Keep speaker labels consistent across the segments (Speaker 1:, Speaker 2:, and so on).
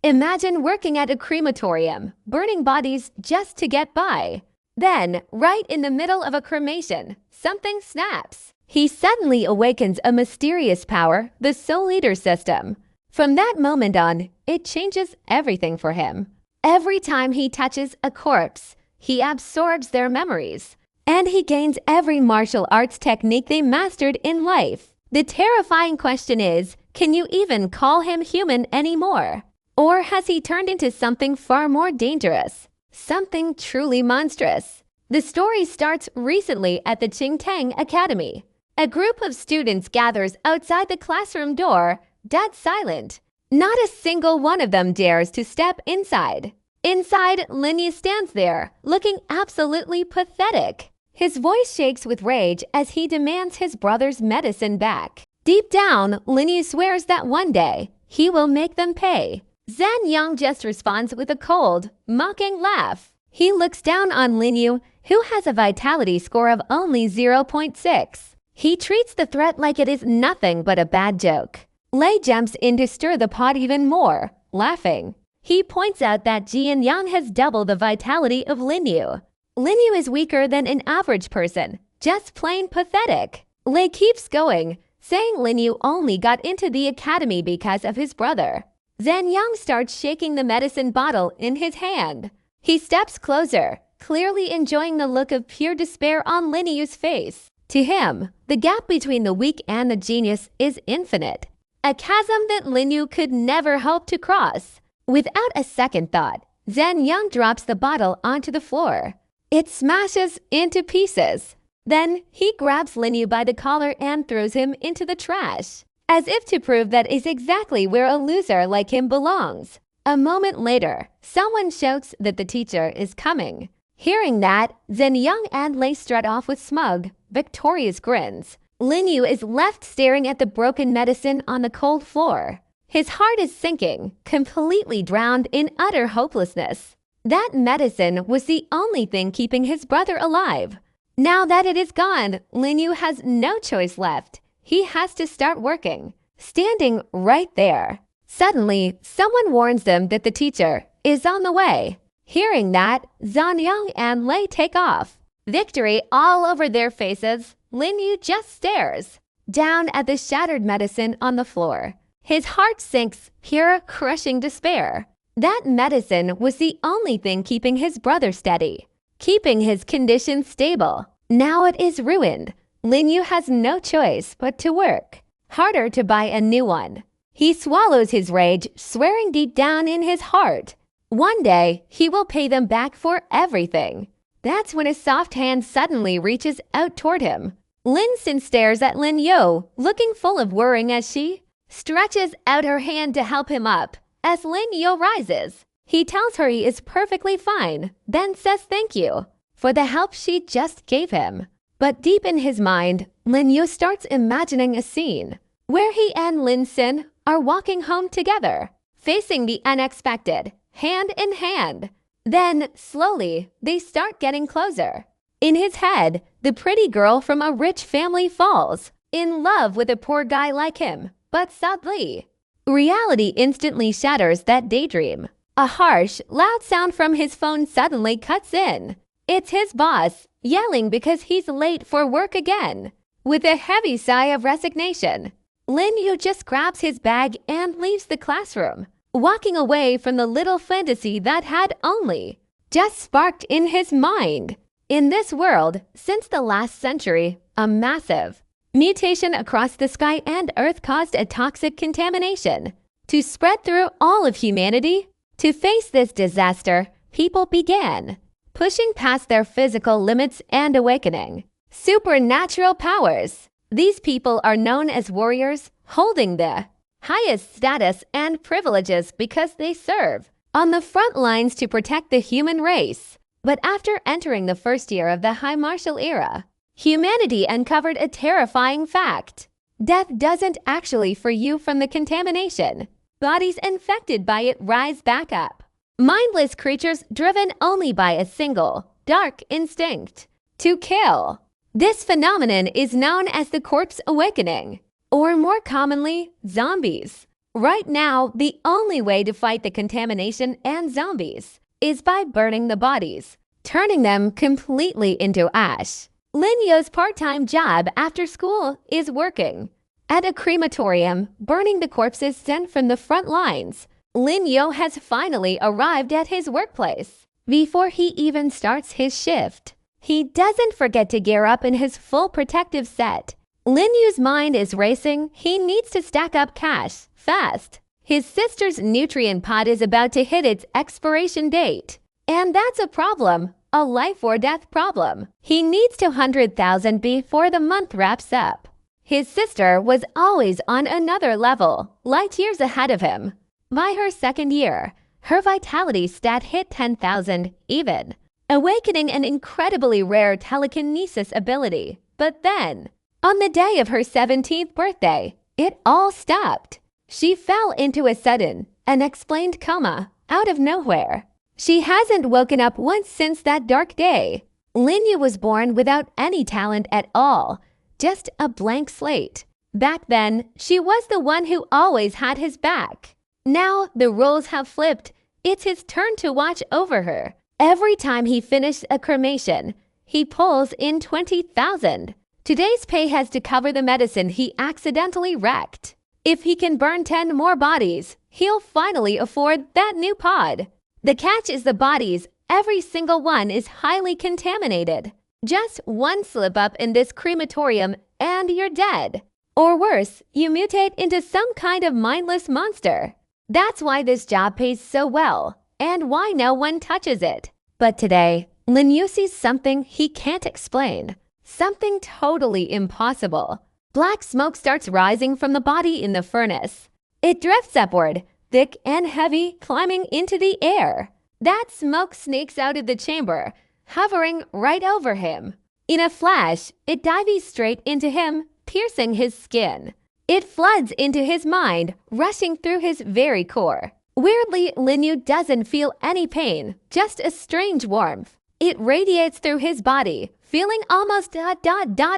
Speaker 1: Imagine working at a crematorium, burning bodies just to get by. Then, right in the middle of a cremation, something snaps. He suddenly awakens a mysterious power, the Soul Eater system. From that moment on, it changes everything for him. Every time he touches a corpse, he absorbs their memories. And he gains every martial arts technique they mastered in life. The terrifying question is, can you even call him human anymore? Or has he turned into something far more dangerous? Something truly monstrous? The story starts recently at the Qingtang Academy. A group of students gathers outside the classroom door, dead silent. Not a single one of them dares to step inside. Inside, Lin Yeo stands there, looking absolutely pathetic. His voice shakes with rage as he demands his brother's medicine back. Deep down, Lin Yeo swears that one day, he will make them pay. Zhan Yang just responds with a cold, mocking laugh. He looks down on Lin Yeo, who has a vitality score of only 0.6. He treats the threat like it is nothing but a bad joke. Lei jumps in to stir the pot even more, laughing. He points out that Jian Yang has double the vitality of Lin Yeo. Lin Yeo is weaker than an average person, just plain pathetic. Lei keeps going, saying Lin Yeo only got into the academy because of his brother. Zhan Yang starts shaking the medicine bottle in his hand. He steps closer, clearly enjoying the look of pure despair on Lin Yeo's face. To him, the gap between the weak and the genius is infinite. A chasm that Lin Yeo could never hope to cross. Without a second thought, Zhan Yang drops the bottle onto the floor. It smashes into pieces. Then he grabs Lin Yeo by the collar and throws him into the trash, as if to prove that is exactly where a loser like him belongs. A moment later, someone shouts that the teacher is coming. Hearing that, Zhan Yang and Lei strut off with smug, victorious grins. Lin Yeo is left staring at the broken medicine on the cold floor. His heart is sinking, completely drowned in utter hopelessness. That medicine was the only thing keeping his brother alive. Now that it is gone, Lin Yeo has no choice left. He has to start working, standing right there. Suddenly, someone warns them that the teacher is on the way. Hearing that, Zhan Yang and Lei take off. Victory all over their faces, Lin Yeo just stares down at the shattered medicine on the floor. His heart sinks, pure, crushing despair. That medicine was the only thing keeping his brother steady, keeping his condition stable. Now it is ruined. Lin Yeo has no choice but to work harder to buy a new one. He swallows his rage, swearing deep down in his heart, one day he will pay them back for everything. That's when a soft hand suddenly reaches out toward him. Lin Sin stares at Lin Yeo, looking full of worrying as she stretches out her hand to help him up. As Lin Yeo rises, he tells her he is perfectly fine, then says thank you for the help she just gave him. But deep in his mind, Lin Yeo starts imagining a scene where he and Lin Sin are walking home together, facing the unexpected, hand in hand. Then, slowly, they start getting closer. In his head, the pretty girl from a rich family falls in love with a poor guy like him, but sadly, reality instantly shatters that daydream. A harsh, loud sound from his phone suddenly cuts in. It's his boss, yelling because he's late for work again. With a heavy sigh of resignation, Lin Yeo just grabs his bag and leaves the classroom, walking away from the little fantasy that had only just sparked in his mind. In this world, since the last century, a massive mutation across the sky and earth caused a toxic contamination to spread through all of humanity. To face this disaster, people began pushing past their physical limits and awakening supernatural powers. These people are known as warriors, holding the highest status and privileges because they serve on the front lines to protect the human race. But after entering the first year of the High Martial Era, humanity uncovered a terrifying fact. Death doesn't actually free you from the contamination. Bodies infected by it rise back up. Mindless creatures driven only by a single, dark instinct to kill. This phenomenon is known as the corpse awakening, or more commonly, zombies. Right now, the only way to fight the contamination and zombies is by burning the bodies, turning them completely into ash. Lin Yeo's part-time job after school is working at a crematorium, burning the corpses sent from the front lines. Lin Yeo has finally arrived at his workplace. Before he even starts his shift, he doesn't forget to gear up in his full protective set. Lin Yeo's mind is racing. He needs to stack up cash fast. His sister's nutrient pod is about to hit its expiration date. And that's a problem, a life or death problem. He needs 200,000 before the month wraps up. His sister was always on another level, light years ahead of him. By her second year, her vitality stat hit 10,000 even, awakening an incredibly rare telekinesis ability. But then, on the day of her 17th birthday, it all stopped. She fell into a sudden, unexplained coma out of nowhere. She hasn't woken up once since that dark day. Lin Yeo was born without any talent at all, just a blank slate. Back then, she was the one who always had his back. Now, the roles have flipped. It's his turn to watch over her. Every time he finishes a cremation, he pulls in 20,000. Today's pay has to cover the medicine he accidentally wrecked. If he can burn 10 more bodies, he'll finally afford that new pod. The catch is the bodies. Every single one is highly contaminated. Just one slip up in this crematorium and you're dead. Or worse, you mutate into some kind of mindless monster. That's why this job pays so well, and why no one touches it. But today, Lin Yeo sees something he can't explain. Something totally impossible. Black smoke starts rising from the body in the furnace. It drifts upward, thick and heavy, climbing into the air. That smoke snakes out of the chamber, hovering right over him. In a flash, it dives straight into him, piercing his skin. It floods into his mind, rushing through his very core. Weirdly, Lin Yeo doesn't feel any pain, just a strange warmth. It radiates through his body, feeling almost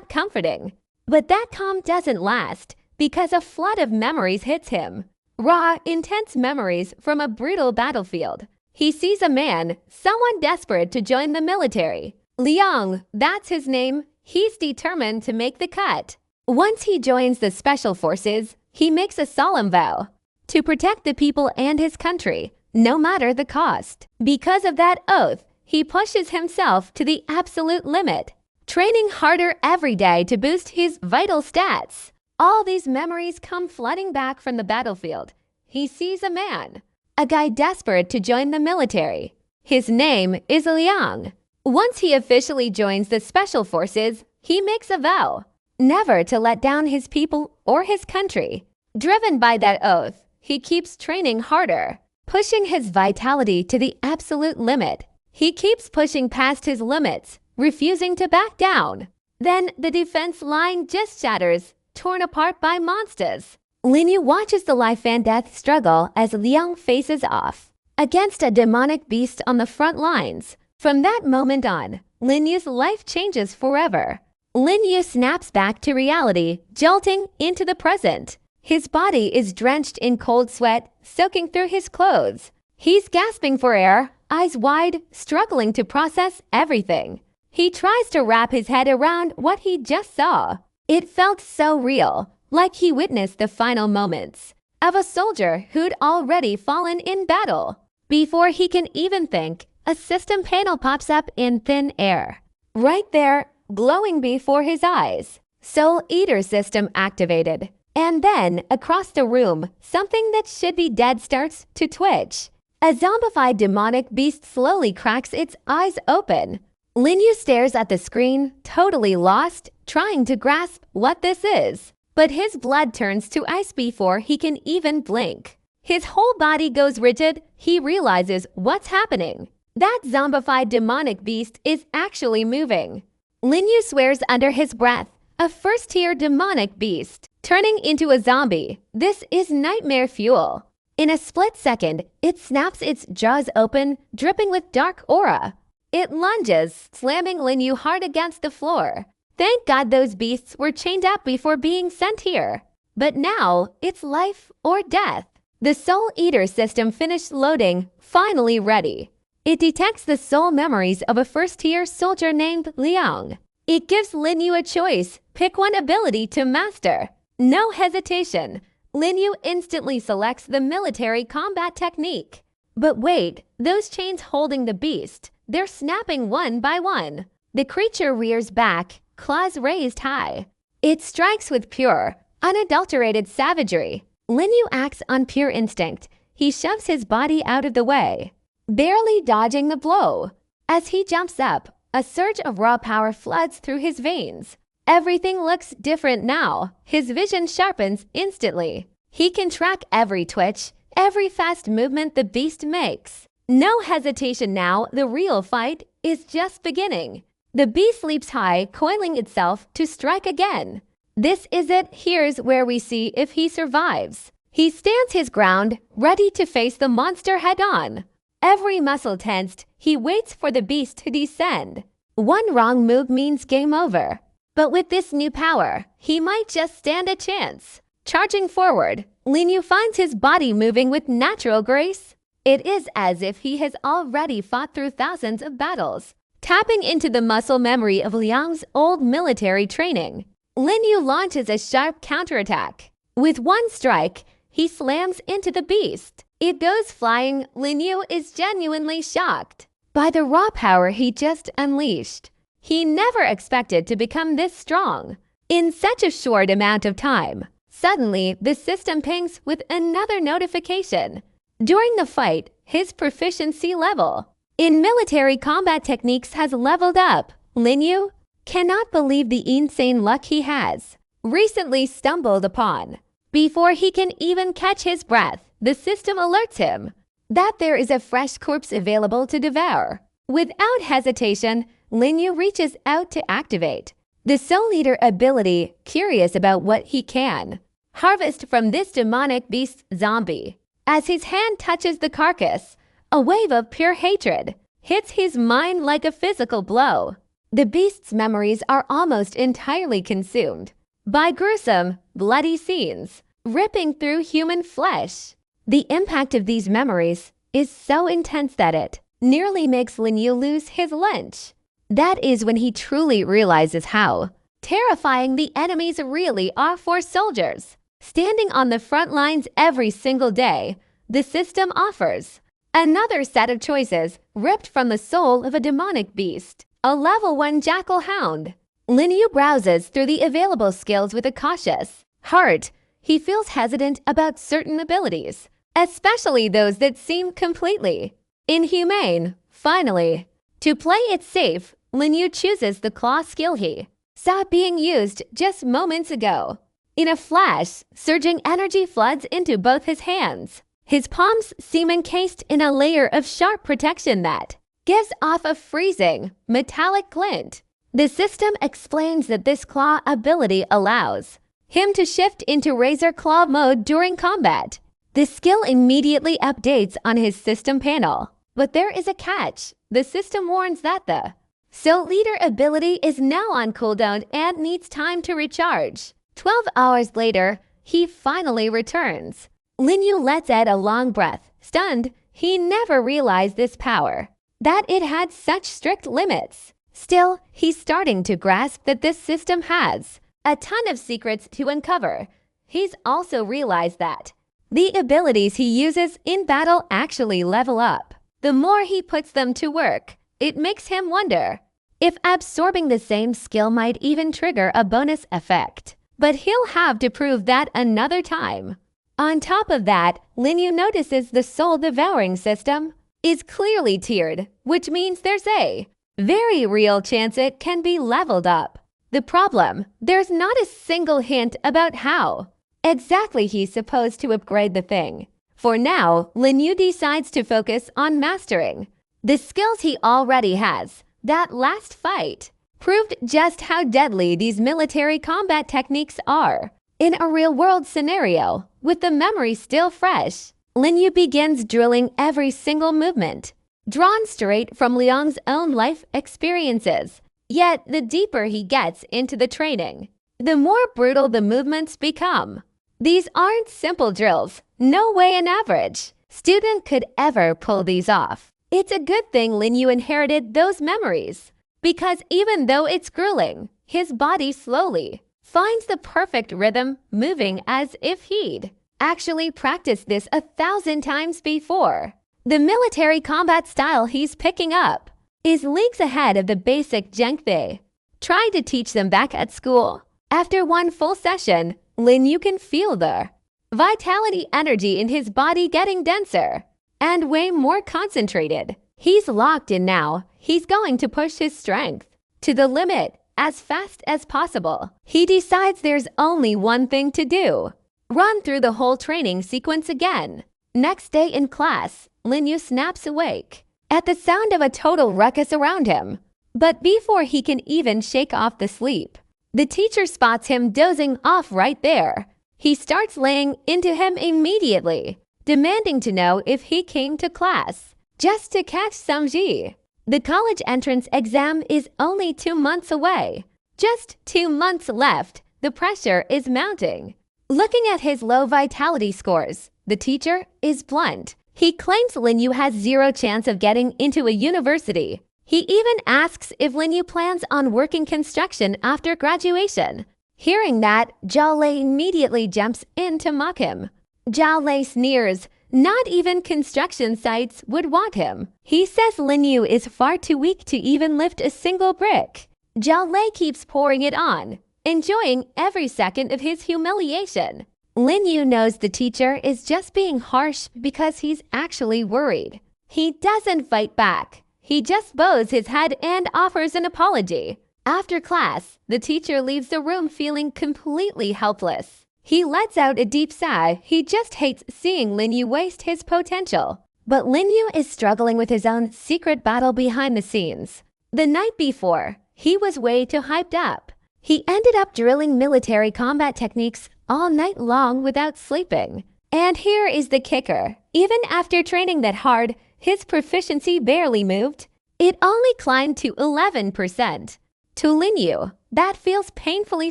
Speaker 1: comforting. But that calm doesn't last, because a flood of memories hits him. Raw, intense memories from a brutal battlefield. He sees a man, someone desperate to join the military. Liang, that's his name. He's determined to make the cut. Once he joins the special forces, he makes a solemn vow to protect the people and his country, no matter the cost. Because of that oath, he pushes himself to the absolute limit, training harder every day to boost his vital stats. All these memories come flooding back from the battlefield. He sees a man, a guy desperate to join the military. His name is Liang. Once he officially joins the special forces, he makes a vow never to let down his people or his country. Driven by that oath, he keeps training harder, pushing his vitality to the absolute limit. He keeps pushing past his limits, refusing to back down. Then the defense line just shatters, torn apart by monsters. Lin Yeo watches the life and death struggle as Liang faces off against a demonic beast on the front lines. From that moment on, Lin Yeo's life changes forever. Lin Yeo snaps back to reality, jolting into the present. His body is drenched in cold sweat, soaking through his clothes. He's gasping for air, eyes wide, struggling to process everything. He tries to wrap his head around what he just saw. It felt so real, like he witnessed the final moments of a soldier who'd already fallen in battle. Before he can even think, a system panel pops up in thin air. Right there, glowing before his eyes. Soul Eater system activated. And then, across the room, something that should be dead starts to twitch. A zombified demonic beast slowly cracks its eyes open. Lin Yeo stares at the screen, totally lost, trying to grasp what this is. But his blood turns to ice before he can even blink. His whole body goes rigid. He realizes what's happening. That zombified demonic beast is actually moving. Lin Yeo swears under his breath, a first-tier demonic beast, turning into a zombie. This is nightmare fuel. In a split second, it snaps its jaws open, dripping with dark aura. It lunges, slamming Lin Yeo hard against the floor. Thank God those beasts were chained up before being sent here. But now, it's life or death. The Soul Eater system finished loading, finally ready. It detects the soul memories of a first-tier soldier named Liang. It gives Lin Yeo a choice. Pick one ability to master. No hesitation. Lin Yeo instantly selects the military combat technique. But wait, those chains holding the beast, they're snapping one by one. The creature rears back, claws raised high. It strikes with pure, unadulterated savagery. Lin Yeo acts on pure instinct. He shoves his body out of the way, barely dodging the blow. As he jumps up, a surge of raw power floods through his veins. Everything looks different now. His vision sharpens instantly. He can track every twitch, every fast movement the beast makes. No hesitation now, the real fight is just beginning. The beast leaps high, coiling itself to strike again. This is it. Here's where we see if he survives. He stands his ground, ready to face the monster head-on. Every muscle tensed, he waits for the beast to descend. One wrong move means game over. But with this new power, he might just stand a chance. Charging forward, Lin Yeo finds his body moving with natural grace. It is as if he has already fought through thousands of battles. Tapping into the muscle memory of Liang's old military training, Lin Yeo launches a sharp counterattack. With one strike, he slams into the beast. It goes flying. Lin Yeo is genuinely shocked by the raw power he just unleashed. He never expected to become this strong in such a short amount of time. Suddenly, the system pings with another notification. During the fight, his proficiency level in military combat techniques has leveled up. Lin Yeo cannot believe the insane luck he has recently stumbled upon. Before he can even catch his breath, the system alerts him that there is a fresh corpse available to devour. Without hesitation, Lin Yeo reaches out to activate the Soul Eater ability, curious about what he can harvest from this demonic beast's zombie. As his hand touches the carcass, a wave of pure hatred hits his mind like a physical blow. The beast's memories are almost entirely consumed by gruesome, bloody scenes ripping through human flesh. The impact of these memories is so intense that it nearly makes Lin Yeo lose his lunch. That is when he truly realizes how terrifying the enemies really are for soldiers. Standing on the front lines every single day, the system offers another set of choices ripped from the soul of a demonic beast, a level 1 jackal hound. Lin Yeo browses through the available skills with a cautious heart. He feels hesitant about certain abilities, especially those that seem completely inhumane. Finally, to play it safe, Lin Yeo chooses the claw skill he saw being used just moments ago. In a flash, surging energy floods into both his hands. His palms seem encased in a layer of sharp protection that gives off a freezing, metallic glint. The system explains that this claw ability allows him to shift into razor claw mode during combat. The skill immediately updates on his system panel. But there is a catch. The system warns that the Soul Eater ability is now on cooldown and needs time to recharge. 12 hours later, he finally returns. Lin Yeo lets out a long breath. Stunned, he never realized this power, that it had such strict limits. Still, he's starting to grasp that this system has a ton of secrets to uncover. He's also realized that the abilities he uses in battle actually level up. The more he puts them to work, it makes him wonder if absorbing the same skill might even trigger a bonus effect. But he'll have to prove that another time. On top of that, Lin Yeo notices the soul devouring system is clearly tiered, which means there's a very real chance it can be leveled up. The problem, there's not a single hint about how exactly he's supposed to upgrade the thing. For now, Lin Yeo decides to focus on mastering the skills he already has. That last fight proved just how deadly these military combat techniques are. In a real-world scenario, with the memory still fresh, Lin Yeo begins drilling every single movement, drawn straight from Liang's own life experiences. Yet, the deeper he gets into the training, the more brutal the movements become. These aren't simple drills. No way an average student could ever pull these off. It's a good thing Lin Yeo inherited those memories, because even though it's grueling, his body slowly finds the perfect rhythm, moving as if he'd actually practiced this 1,000 times before. The military combat style he's picking up is leagues ahead of the basic Zhengfei tried to teach them back at school. After one full session, Lin Yeo can feel the vitality energy in his body getting denser and way more concentrated. He's locked in now. He's going to push his strength to the limit as fast as possible. He decides there's only one thing to do: run through the whole training sequence again. Next day in class, Lin Yeo snaps awake at the sound of a total ruckus around him. But before he can even shake off the sleep, the teacher spots him dozing off right there. He starts laying into him immediately, demanding to know if he came to class just to catch some G. The college entrance exam is only 2 months away. Just 2 months left. The pressure is mounting. Looking at his low vitality scores, the teacher is blunt. He claims Lin Yeo has zero chance of getting into a university. He even asks if Lin Yeo plans on working construction after graduation. Hearing that, Zhao Lei immediately jumps in to mock him. Zhao Lei sneers. Not even construction sites would want him. He says Lin Yeo is far too weak to even lift a single brick. Zhao Lei keeps pouring it on, enjoying every second of his humiliation. Lin Yeo knows the teacher is just being harsh because he's actually worried. He doesn't fight back. He just bows his head and offers an apology. After class, the teacher leaves the room feeling completely helpless. He lets out a deep sigh. He just hates seeing Lin Yeo waste his potential. But Lin Yeo is struggling with his own secret battle behind the scenes. The night before, he was way too hyped up. He ended up drilling military combat techniques all night long without sleeping. And here is the kicker. Even after training that hard, his proficiency barely moved. It only climbed to 11%. To Lin Yeo, that feels painfully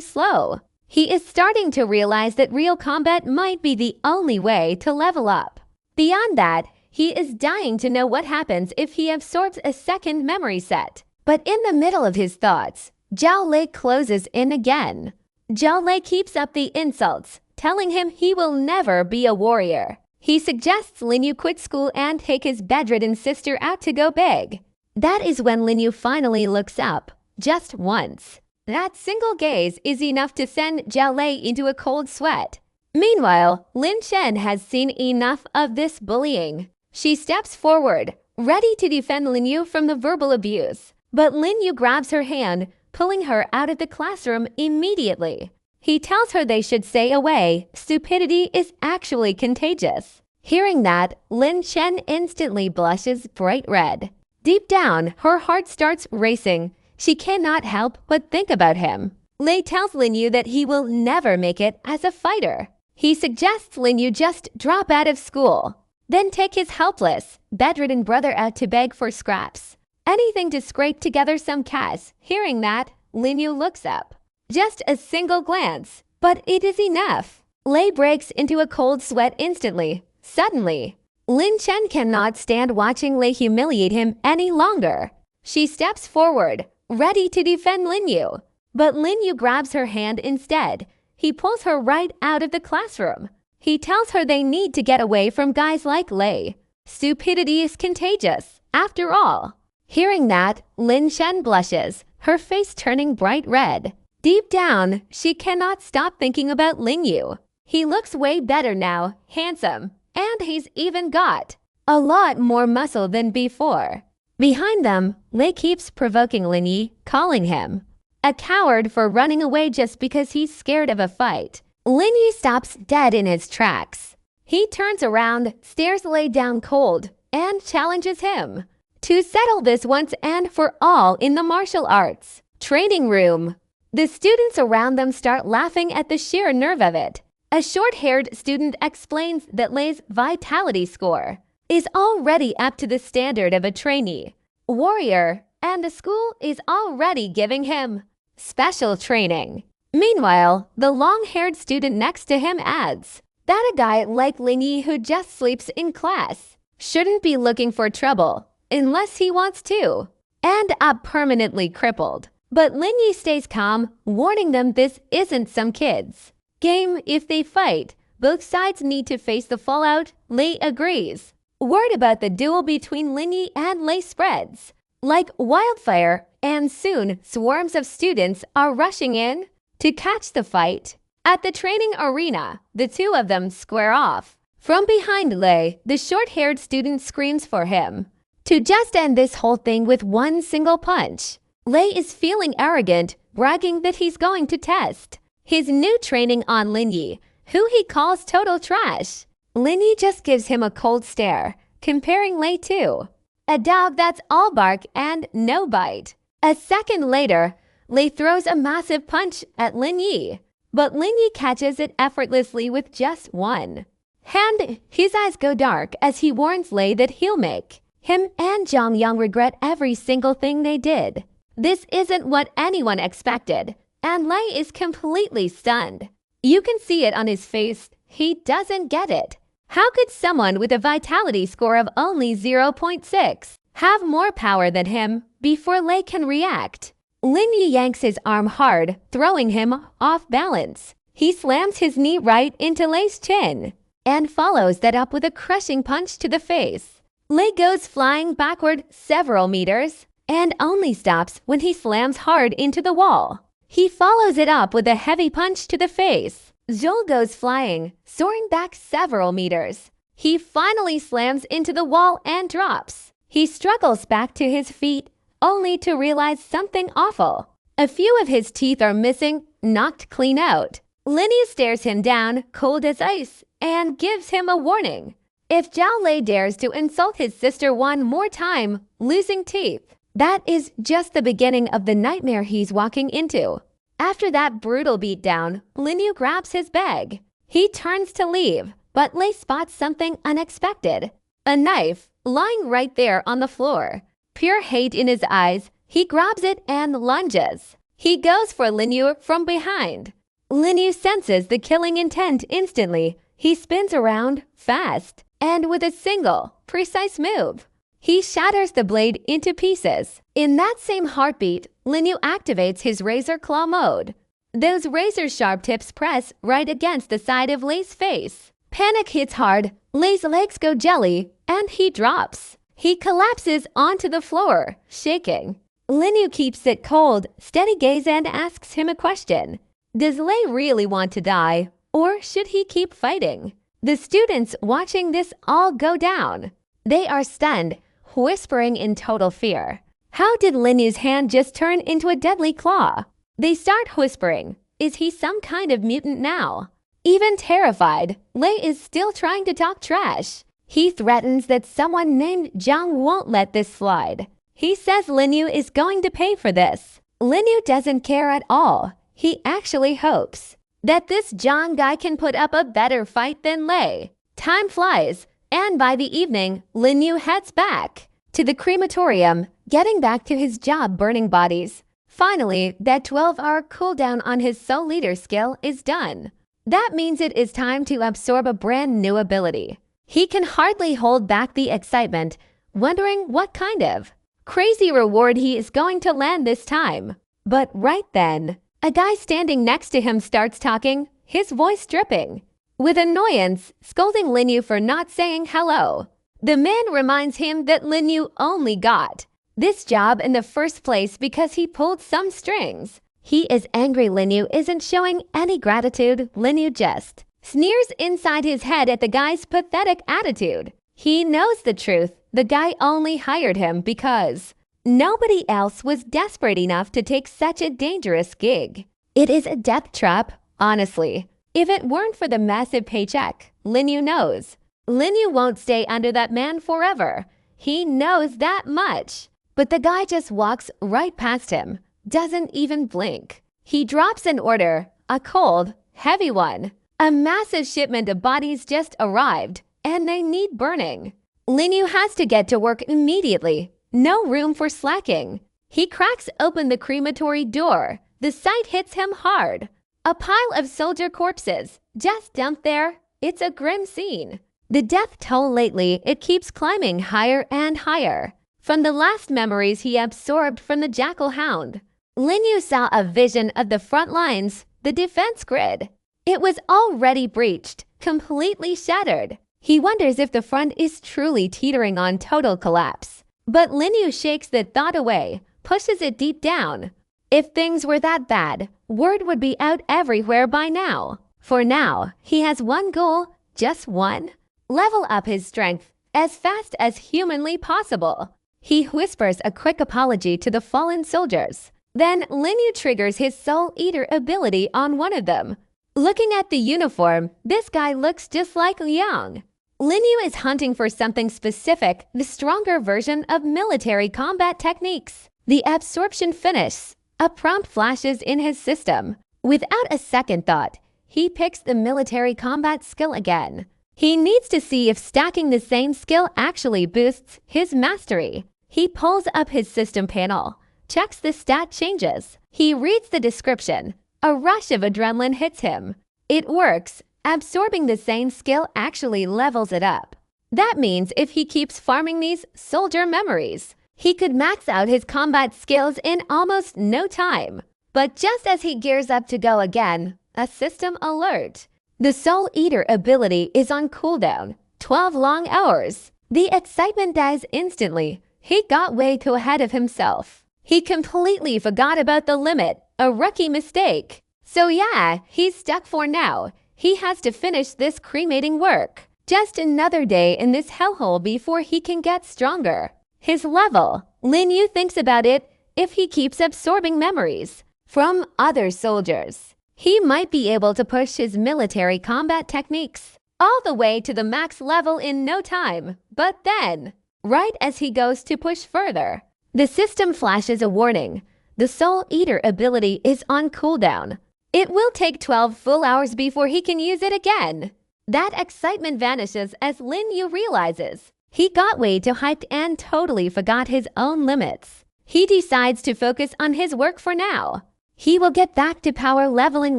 Speaker 1: slow. He is starting to realize that real combat might be the only way to level up. Beyond that, he is dying to know what happens if he absorbs a second memory set. But in the middle of his thoughts, Zhao Lei closes in again. Zhao Lei keeps up the insults, telling him he will never be a warrior. He suggests Lin Yeo quit school and take his bedridden sister out to go big. That is when Lin Yeo finally looks up, just once. That single gaze is enough to send Zhao Lei into a cold sweat. Meanwhile, Lin Shen has seen enough of this bullying. She steps forward, ready to defend Lin Yeo from the verbal abuse. But Lin Yeo grabs her hand, pulling her out of the classroom immediately. He tells her they should stay away. Stupidity is actually contagious. Hearing that, Lin Shen instantly blushes bright red. Deep down, her heart starts racing. She cannot help but think about him. Lei tells Lin Yeo that he will never make it as a fighter. He suggests Lin Yeo just drop out of school, then take his helpless, bedridden brother out to beg for scraps. Anything to scrape together some cash. Hearing that, Lin Yeo looks up. Just a single glance, but it is enough. Lei breaks into a cold sweat instantly. Suddenly, Lin Chen cannot stand watching Lei humiliate him any longer. She steps forward, ready to defend Lin Yeo. But Lin Yeo grabs her hand instead. He pulls her right out of the classroom. He tells her they need to get away from guys like Lei. Stupidity is contagious, after all. Hearing that, Lin Shen blushes, her face turning bright red. Deep down, she cannot stop thinking about Lin Yeo. He looks way better now, handsome, and he's even got a lot more muscle than before. Behind them, Lei keeps provoking Lin Yeo, calling him a coward for running away just because he's scared of a fight. Lin Yeo stops dead in his tracks. He turns around, stares Lei down cold, and challenges him to settle this once and for all in the martial arts training room. The students around them start laughing at the sheer nerve of it. A short-haired student explains that Lei's vitality score is already up to the standard of a trainee warrior, and the school is already giving him special training. Meanwhile, the long-haired student next to him adds, that a guy like Lin Yeo, who just sleeps in class, shouldn't be looking for trouble unless he wants to end up permanently crippled. But Lin Yeo stays calm, warning them this isn't some kids game. If they fight, both sides need to face the fallout. Lei agrees. Word about the duel between Lin Yeo and Lei spreads like wildfire, and soon swarms of students are rushing in to catch the fight. At the training arena, the two of them square off. From behind Lei, the short-haired student screams for him to just end this whole thing with one single punch. Lei is feeling arrogant, bragging that he's going to test his new training on Lin Yeo, who he calls total trash. Lin Yeo just gives him a cold stare, comparing Lei to a dog that's all bark and no bite. A second later, Lei throws a massive punch at Lin Yeo, but Lin Yeo catches it effortlessly with just one hand. His eyes go dark as he warns Lei that he'll make him and Jong Young regret every single thing they did. This isn't what anyone expected, and Lei is completely stunned. You can see it on his face. He doesn't get it. How could someone with a vitality score of only 0.6 have more power than him? Before Lei can react, Lin Yeo yanks his arm hard, throwing him off balance. He slams his knee right into Lei's chin and follows that up with a crushing punch to the face. Lei goes flying backward several meters and only stops when he slams hard into the wall. He follows it up with a heavy punch to the face. Zhou goes flying, soaring back several meters. He finally slams into the wall and drops. He struggles back to his feet, only to realize something awful. A few of his teeth are missing, knocked clean out. Lin Yeo stares him down, cold as ice, and gives him a warning. If Zhao Lei dares to insult his sister one more time, losing teeth, that is just the beginning of the nightmare he's walking into. After that brutal beatdown, Lin Yeo grabs his bag. He turns to leave, but Lei spots something unexpected. A knife lying right there on the floor. Pure hate in his eyes, he grabs it and lunges. He goes for Lin Yeo from behind. Lin Yeo senses the killing intent instantly. He spins around fast, and with a single, precise move, he shatters the blade into pieces. In that same heartbeat, Lin Yeo activates his razor claw mode. Those razor-sharp tips press right against the side of Lei's face. Panic hits hard, Lei's legs go jelly, and he drops. He collapses onto the floor, shaking. Lin Yeo keeps it cold, steady gaze and asks him a question. Does Lei really want to die, or should he keep fighting? The students watching this all go down. They are stunned, whispering in total fear. How did Lin Yeo's hand just turn into a deadly claw? They start whispering, is he some kind of mutant now? Even terrified, Lei is still trying to talk trash. He threatens that someone named Zhang won't let this slide. He says Lin Yeo is going to pay for this. Lin Yeo doesn't care at all. He actually hopes that this Zhang guy can put up a better fight than Lei. Time flies, and by the evening, Lin Yeo heads back to the crematorium, getting back to his job burning bodies. Finally, that 12-hour cooldown on his Soul Leader skill is done. That means it is time to absorb a brand new ability. He can hardly hold back the excitement, wondering what kind of crazy reward he is going to land this time. But right then, a guy standing next to him starts talking, his voice dripping with annoyance, scolding Lin Yeo for not saying hello. The man reminds him that Lin Yeo only got this job in the first place because he pulled some strings. He is angry Lin Yeo isn't showing any gratitude. Lin Yeo just sneers inside his head at the guy's pathetic attitude. He knows the truth. The guy only hired him because nobody else was desperate enough to take such a dangerous gig. It is a death trap, honestly. If it weren't for the massive paycheck, Lin Yeo knows. Lin Yeo won't stay under that man forever. He knows that much. But the guy just walks right past him, doesn't even blink. He drops an order, a cold, heavy one. A massive shipment of bodies just arrived, and they need burning. Lin Yeo has to get to work immediately. No room for slacking. He cracks open the crematory door. The sight hits him hard. A pile of soldier corpses just dumped there, It's a grim scene. The death toll lately, it keeps climbing higher and higher. From the last memories he absorbed from the jackal hound, Lin Yeo saw a vision of the front lines, the defense grid. It was already breached, completely shattered. He wonders if the front is truly teetering on total collapse. But Lin Yeo shakes the thought away, pushes it deep down. If things were that bad, word would be out everywhere by now. For now, he has one goal, just one. Level up his strength as fast as humanly possible. He whispers a quick apology to the fallen soldiers. Then Lin Yeo triggers his Soul Eater ability on one of them. Looking at the uniform, this guy looks just like Liang. Lin Yeo is hunting for something specific, the stronger version of military combat techniques. The absorption finish. A prompt flashes in his system. Without a second thought, he picks the military combat skill again. He needs to see if stacking the same skill actually boosts his mastery. He pulls up his system panel, checks the stat changes. He reads the description. A rush of adrenaline hits him. It works. Absorbing the same skill actually levels it up. That means if he keeps farming these soldier memories, he could max out his combat skills in almost no time. But just as he gears up to go again, a system alert. The Soul Eater ability is on cooldown, 12 long hours. The excitement dies instantly. He got way too ahead of himself. He completely forgot about the limit, a rookie mistake. So yeah, he's stuck for now. He has to finish this cremating work. Just another day in this hellhole before he can get stronger. His level, Lin Yeo thinks about it if he keeps absorbing memories from other soldiers. He might be able to push his military combat techniques all the way to the max level in no time. But then, right as he goes to push further, the system flashes a warning. The Soul Eater ability is on cooldown. It will take 12 full hours before he can use it again. That excitement vanishes as Lin Yeo realizes he got way too hyped and totally forgot his own limits. He decides to focus on his work for now. He will get back to power leveling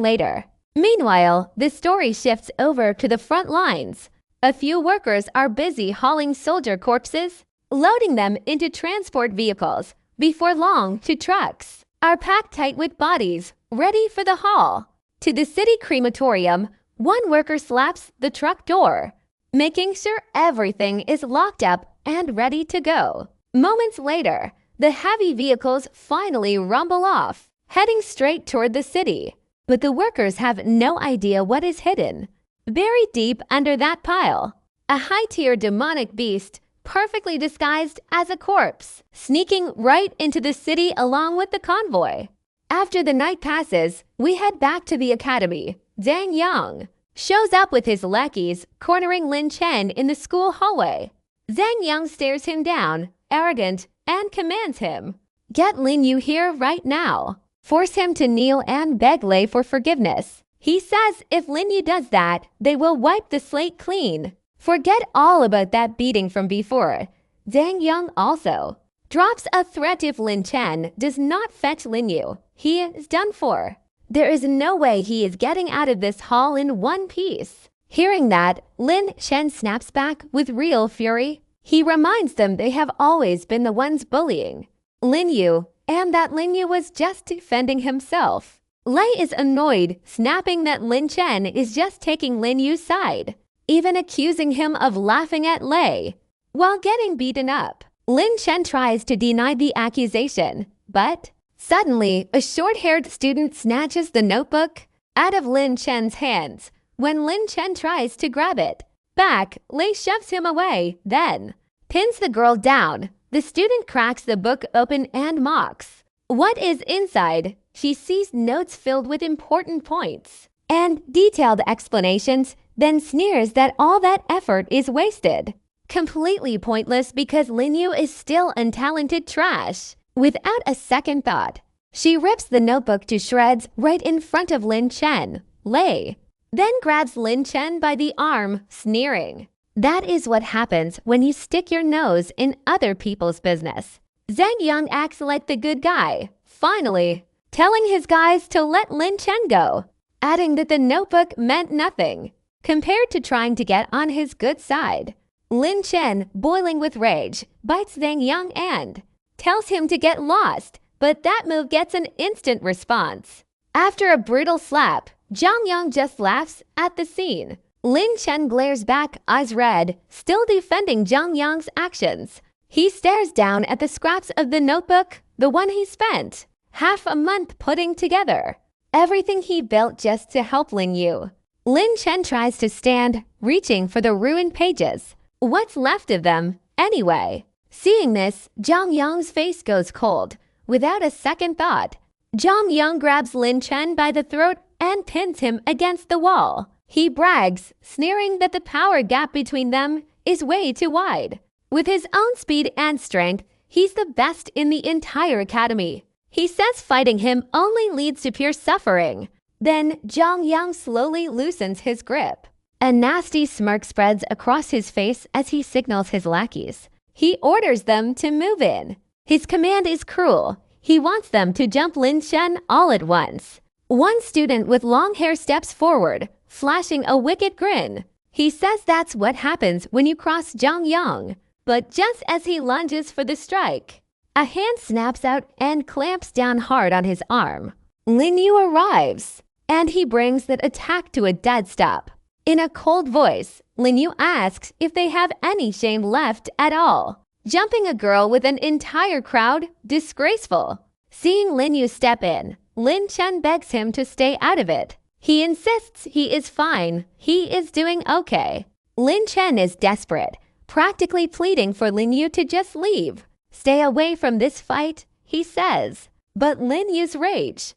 Speaker 1: later. Meanwhile, the story shifts over to the front lines. A few workers are busy hauling soldier corpses, loading them into transport vehicles, before long to trucks, are packed tight with bodies, ready for the haul. To the city crematorium, one worker slaps the truck door, making sure everything is locked up and ready to go. Moments later, the heavy vehicles finally rumble off, heading straight toward the city. But the workers have no idea what is hidden. Buried deep under that pile, a high-tier demonic beast, perfectly disguised as a corpse, sneaking right into the city along with the convoy. After the night passes, we head back to the academy. Zhang Yang shows up with his lackeys, cornering Lin Chen in the school hallway. Zhang Yang stares him down, arrogant, and commands him, "Get Lin Yeo here right now." Force him to kneel and beg Lei for forgiveness. He says if Lin Yeo does that, they will wipe the slate clean. Forget all about that beating from before. Zhang Yang also drops a threat if Lin Chen does not fetch Lin Yeo. He is done for. There is no way he is getting out of this hall in one piece. Hearing that, Lin Chen snaps back with real fury. He reminds them they have always been the ones bullying Lin Yeo, and that Lin Yeo was just defending himself. Lei is annoyed, snapping that Lin Chen is just taking Lin Yeo's side, even accusing him of laughing at Lei while getting beaten up. Lin Chen tries to deny the accusation, but suddenly a short-haired student snatches the notebook out of Lin Chen's hands. When Lin Chen tries to grab it back, Lei shoves him away, then pins the girl down. The student cracks the book open and mocks what is inside. She sees notes filled with important points and detailed explanations, then sneers that all that effort is wasted. Completely pointless because Lin Yeo is still untalented trash. Without a second thought, she rips the notebook to shreds right in front of Lin Chen. Lei then grabs Lin Chen by the arm, sneering. That is what happens when you stick your nose in other people's business. Zhang Yang acts like the good guy, finally telling his guys to let Lin Chen go, adding that the notebook meant nothing. compared to trying to get on his good side. Lin Chen, boiling with rage, bites Zhang Yang and tells him to get lost, but that move gets an instant response. After a brutal slap, Zhang Yang just laughs at the scene. Lin Chen glares back, eyes red, still defending Zhang Yang's actions. He stares down at the scraps of the notebook, the one he spent half a month putting together. Everything he built just to help Lin Yeo. Lin Chen tries to stand, reaching for the ruined pages. What's left of them, anyway? Seeing this, Zhang Yang's face goes cold. Without a second thought, Zhang Yang grabs Lin Chen by the throat and pins him against the wall. He brags, sneering that the power gap between them is way too wide. With his own speed and strength, he's the best in the entire academy. He says fighting him only leads to pure suffering. Then Zhang Yang slowly loosens his grip. A nasty smirk spreads across his face as he signals his lackeys. He orders them to move in. His command is cruel. He wants them to jump Lin Chen all at once. One student with long hair steps forward, flashing a wicked grin. He says that's what happens when you cross Zhang Yang. But just as he lunges for the strike, a hand snaps out and clamps down hard on his arm. Lin Yeo arrives, and he brings that attack to a dead stop. In a cold voice, Lin Yeo asks if they have any shame left at all. Jumping a girl with an entire crowd? Disgraceful. Seeing Lin Yeo step in, Lin Chen begs him to stay out of it. He insists he is fine. He is doing okay. Lin Chen is desperate, practically pleading for Lin Yeo to just leave. Stay away from this fight, he says. But Lin Yeo's rage,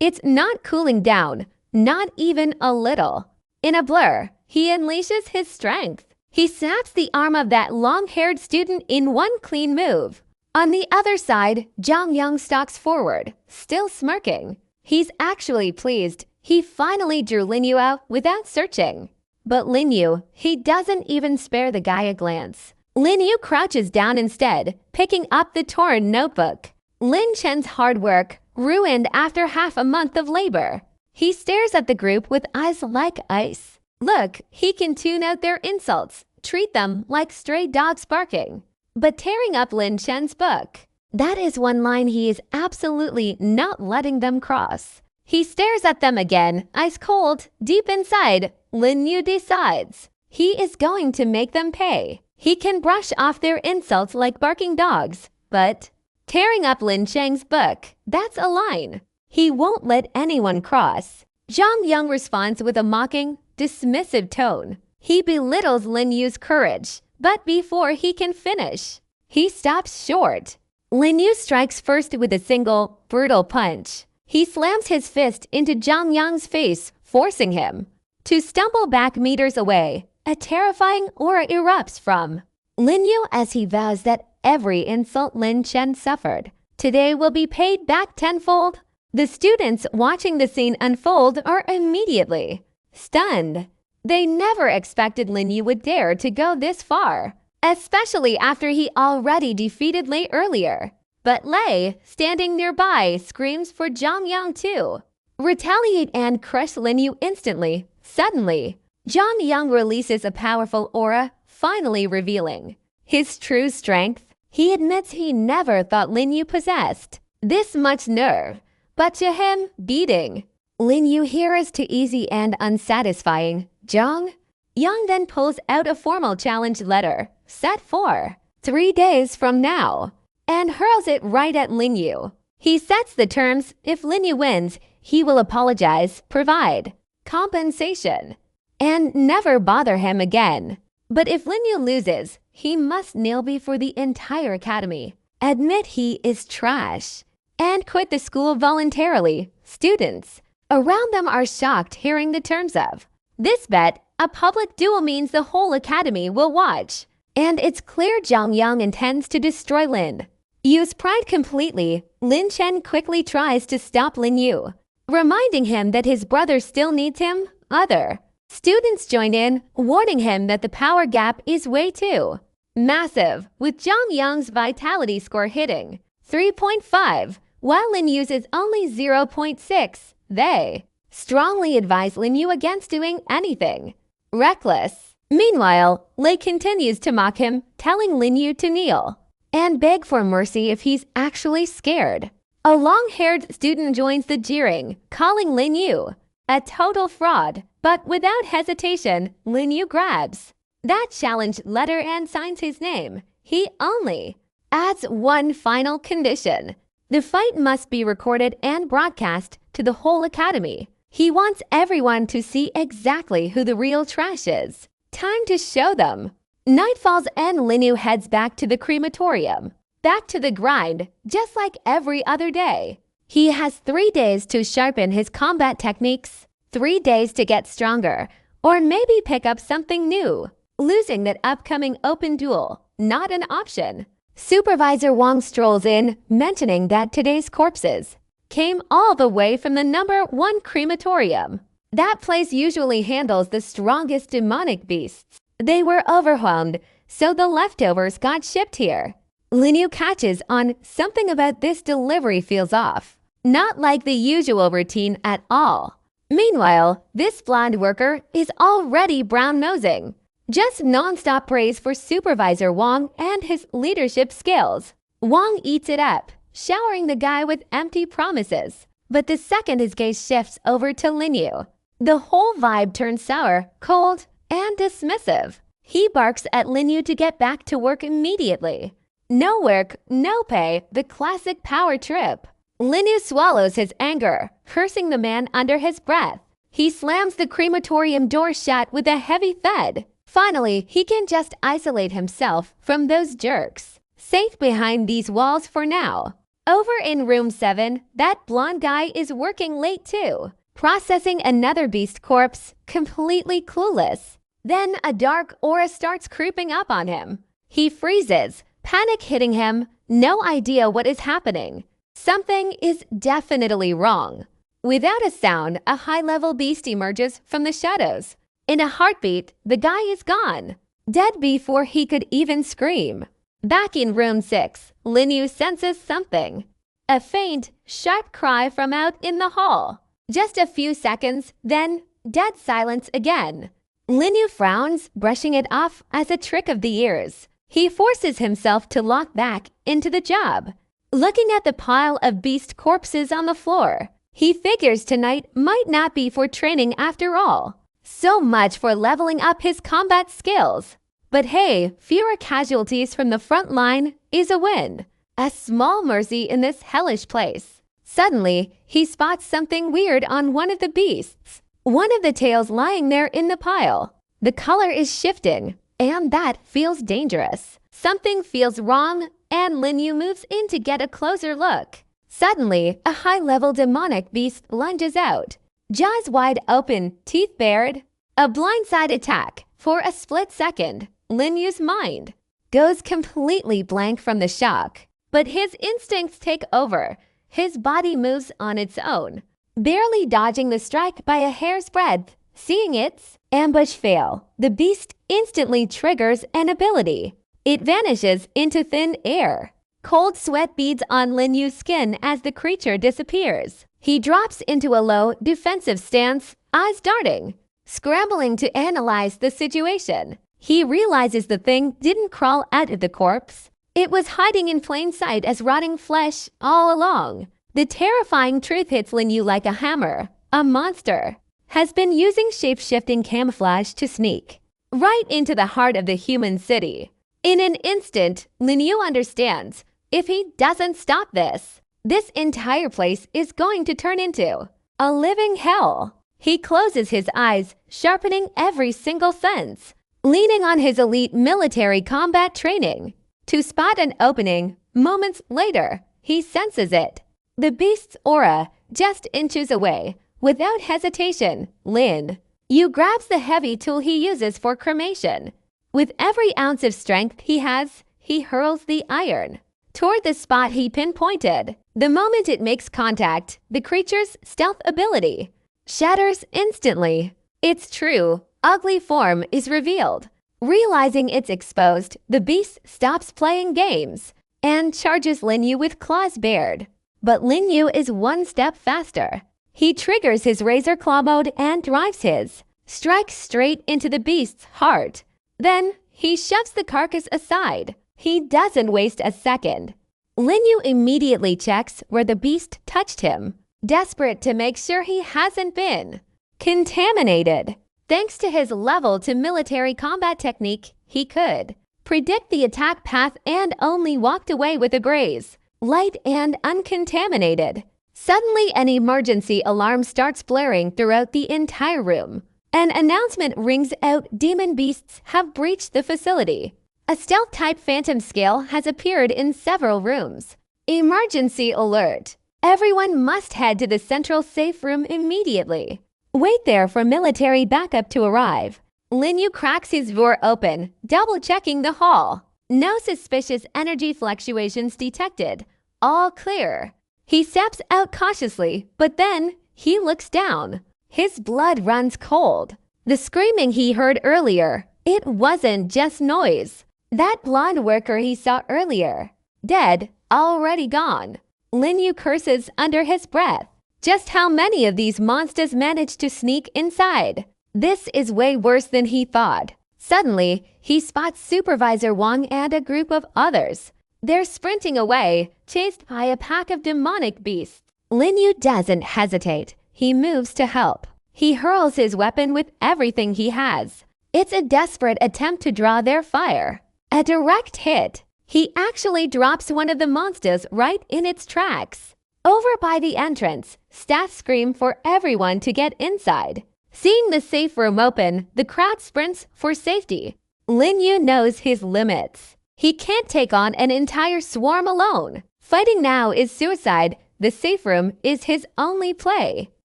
Speaker 1: it's not cooling down, not even a little. In a blur, he unleashes his strength. He snaps the arm of that long-haired student in one clean move. On the other side, Zhang Yang stalks forward, still smirking. He's actually pleased. He finally drew Lin Yeo out without searching. But Lin Yeo, he doesn't even spare the guy a glance. Lin Yeo crouches down instead, picking up the torn notebook. Lin Chen's hard work ruined after half a month of labor. He stares at the group with eyes like ice. Look, he can tune out their insults, treat them like stray dogs barking. But tearing up Lin Chen's book, that is one line he is absolutely not letting them cross. He stares at them again, ice cold. Deep inside, Lin Yeo decides he is going to make them pay. He can brush off their insults like barking dogs, but tearing up Lin Cheng's book, that's a line he won't let anyone cross. Zhang Yang responds with a mocking, dismissive tone. He belittles Lin Yeo's courage, but before he can finish, he stops short. Lin Yeo strikes first with a single, brutal punch. He slams his fist into Zhang Yang's face, forcing him to stumble back meters away. A terrifying aura erupts from Lin Yeo as he vows that every insult Lin Chen suffered today will be paid back tenfold. The students watching the scene unfold are immediately stunned. They never expected Lin Yeo would dare to go this far, especially after he already defeated Lei earlier. But Lei, standing nearby, screams for Zhang Yang too. Retaliate and crush Lin Yeo instantly. Suddenly, Zhang Yang releases a powerful aura, finally revealing his true strength. He admits he never thought Lin Yeo possessed this much nerve, but to him, beating Lin Yeo here is too easy and unsatisfying. Zhang Yang then pulls out a formal challenge letter, set for 3 days from now, and hurls it right at Lin Yeo. He sets the terms: if Lin Yeo wins, he will apologize, provide compensation, and never bother him again. But if Lin Yeo loses, he must kneel before the entire academy, admit he is trash, and quit the school voluntarily. Students around them are shocked hearing the terms of this bet. A public duel means the whole academy will watch, and it's clear Zhang Yang intends to destroy Lin Yeo's pride completely. Lin Chen quickly tries to stop Lin Yeo, reminding him that his brother still needs him. Other students join in, warning him that the power gap is way too massive, with Zhang Yang's vitality score hitting 3.5, while Lin Yeo's is only 0.6. They strongly advise Lin Yeo against doing anything reckless. Meanwhile, Lei continues to mock him, telling Lin Yeo to kneel and beg for mercy if he's actually scared. A long-haired student joins the jeering, calling Lin Yeo a total fraud, but without hesitation, Lin Yeo grabs that challenge letter and signs his name. He only adds one final condition. The fight must be recorded and broadcast to the whole academy. He wants everyone to see exactly who the real trash is. Time to show them. Night falls and Lin Yeo heads back to the crematorium. Back to the grind, just like every other day. He has 3 days to sharpen his combat techniques, 3 days to get stronger, or maybe pick up something new. Losing that upcoming open duel, not an option. Supervisor Wang strolls in, mentioning that today's corpses came all the way from the #1 crematorium. That place usually handles the strongest demonic beasts. They were overwhelmed, so the leftovers got shipped here. Lin Yeo catches on something about this delivery feels off. Not like the usual routine at all. Meanwhile, this blonde worker is already brown-nosing. Just non-stop praise for Supervisor Wang and his leadership skills. Wang eats it up, showering the guy with empty promises. But the second his gaze shifts over to Lin Yeo, the whole vibe turns sour, cold, and dismissive. He barks at Lin Yeo to get back to work immediately. No work, no pay, the classic power trip. Lin Yeo swallows his anger, cursing the man under his breath. He slams the crematorium door shut with a heavy thud. Finally, he can just isolate himself from those jerks. Safe behind these walls for now. Over in room 7, that blonde guy is working late too, processing another beast corpse, completely clueless. Then a dark aura starts creeping up on him. He freezes, panic hitting him, no idea what is happening. Something is definitely wrong. Without a sound, a high-level beast emerges from the shadows. In a heartbeat, the guy is gone, dead before he could even scream. Back in room 6, Lin Yeo senses something. A faint, sharp cry from out in the hall. Just a few seconds, then dead silence again. Lin Yeo frowns, brushing it off as a trick of the ears. He forces himself to lock back into the job. Looking at the pile of beast corpses on the floor, he figures tonight might not be for training after all. So much for leveling up his combat skills. But hey, fewer casualties from the front line is a win. A small mercy in this hellish place. Suddenly, he spots something weird on one of the beasts. One of the tails lying there in the pile. The color is shifting, and that feels dangerous. Something feels wrong, and Lin Yeo moves in to get a closer look. Suddenly, a high-level demonic beast lunges out. Jaws wide open, teeth bared. A blindside attack. For a split second, Lin Yeo's mind goes completely blank from the shock. But his instincts take over. His body moves on its own, barely dodging the strike by a hair's breadth. Seeing its ambush fail, the beast instantly triggers an ability. It vanishes into thin air. Cold sweat beads on Lin Yeo's skin as the creature disappears. He drops into a low, defensive stance, eyes darting, scrambling to analyze the situation. He realizes the thing didn't crawl out of the corpse. It was hiding in plain sight as rotting flesh all along. The terrifying truth hits Lin Yeo like a hammer. A monster has been using shape-shifting camouflage to sneak right into the heart of the human city. In an instant, Lin Yeo understands, if he doesn't stop this, this entire place is going to turn into a living hell. He closes his eyes, sharpening every single sense, leaning on his elite military combat training. To spot an opening, moments later, he senses it. The beast's aura, just inches away. Without hesitation, Lin Yeo grabs the heavy tool he uses for cremation. With every ounce of strength he has, he hurls the iron toward the spot he pinpointed. The moment it makes contact, the creature's stealth ability shatters instantly. Its true, ugly form is revealed. Realizing it's exposed, the beast stops playing games and charges Lin Yeo with claws bared. But Lin Yeo is one step faster. He triggers his razor claw mode and drives his strikes straight into the beast's heart. Then he shoves the carcass aside. He doesn't waste a second. Lin Yeo immediately checks where the beast touched him, desperate to make sure he hasn't been contaminated. Thanks to his level to military combat technique, he could predict the attack path and only walked away with a graze, light and uncontaminated. Suddenly, an emergency alarm starts blaring throughout the entire room. An announcement rings out: demon beasts have breached the facility. A stealth-type phantom scale has appeared in several rooms. Emergency alert. Everyone must head to the central safe room immediately. Wait there for military backup to arrive. Lin Yeo cracks his door open, double-checking the hall. No suspicious energy fluctuations detected. All clear. He steps out cautiously, but then he looks down. His blood runs cold. The screaming he heard earlier, it wasn't just noise. That blonde worker he saw earlier, dead, already gone. Lin Yeo curses under his breath. Just how many of these monsters managed to sneak inside? This is way worse than he thought. Suddenly, he spots Supervisor Wang and a group of others. They're sprinting away, chased by a pack of demonic beasts. Lin Yeo doesn't hesitate. He moves to help. He hurls his weapon with everything he has. It's a desperate attempt to draw their fire. A direct hit. He actually drops one of the monsters right in its tracks. Over by the entrance, staff scream for everyone to get inside. Seeing the safe room open, the crowd sprints for safety. Lin Yeo knows his limits. He can't take on an entire swarm alone. Fighting now is suicide. The safe room is his only play.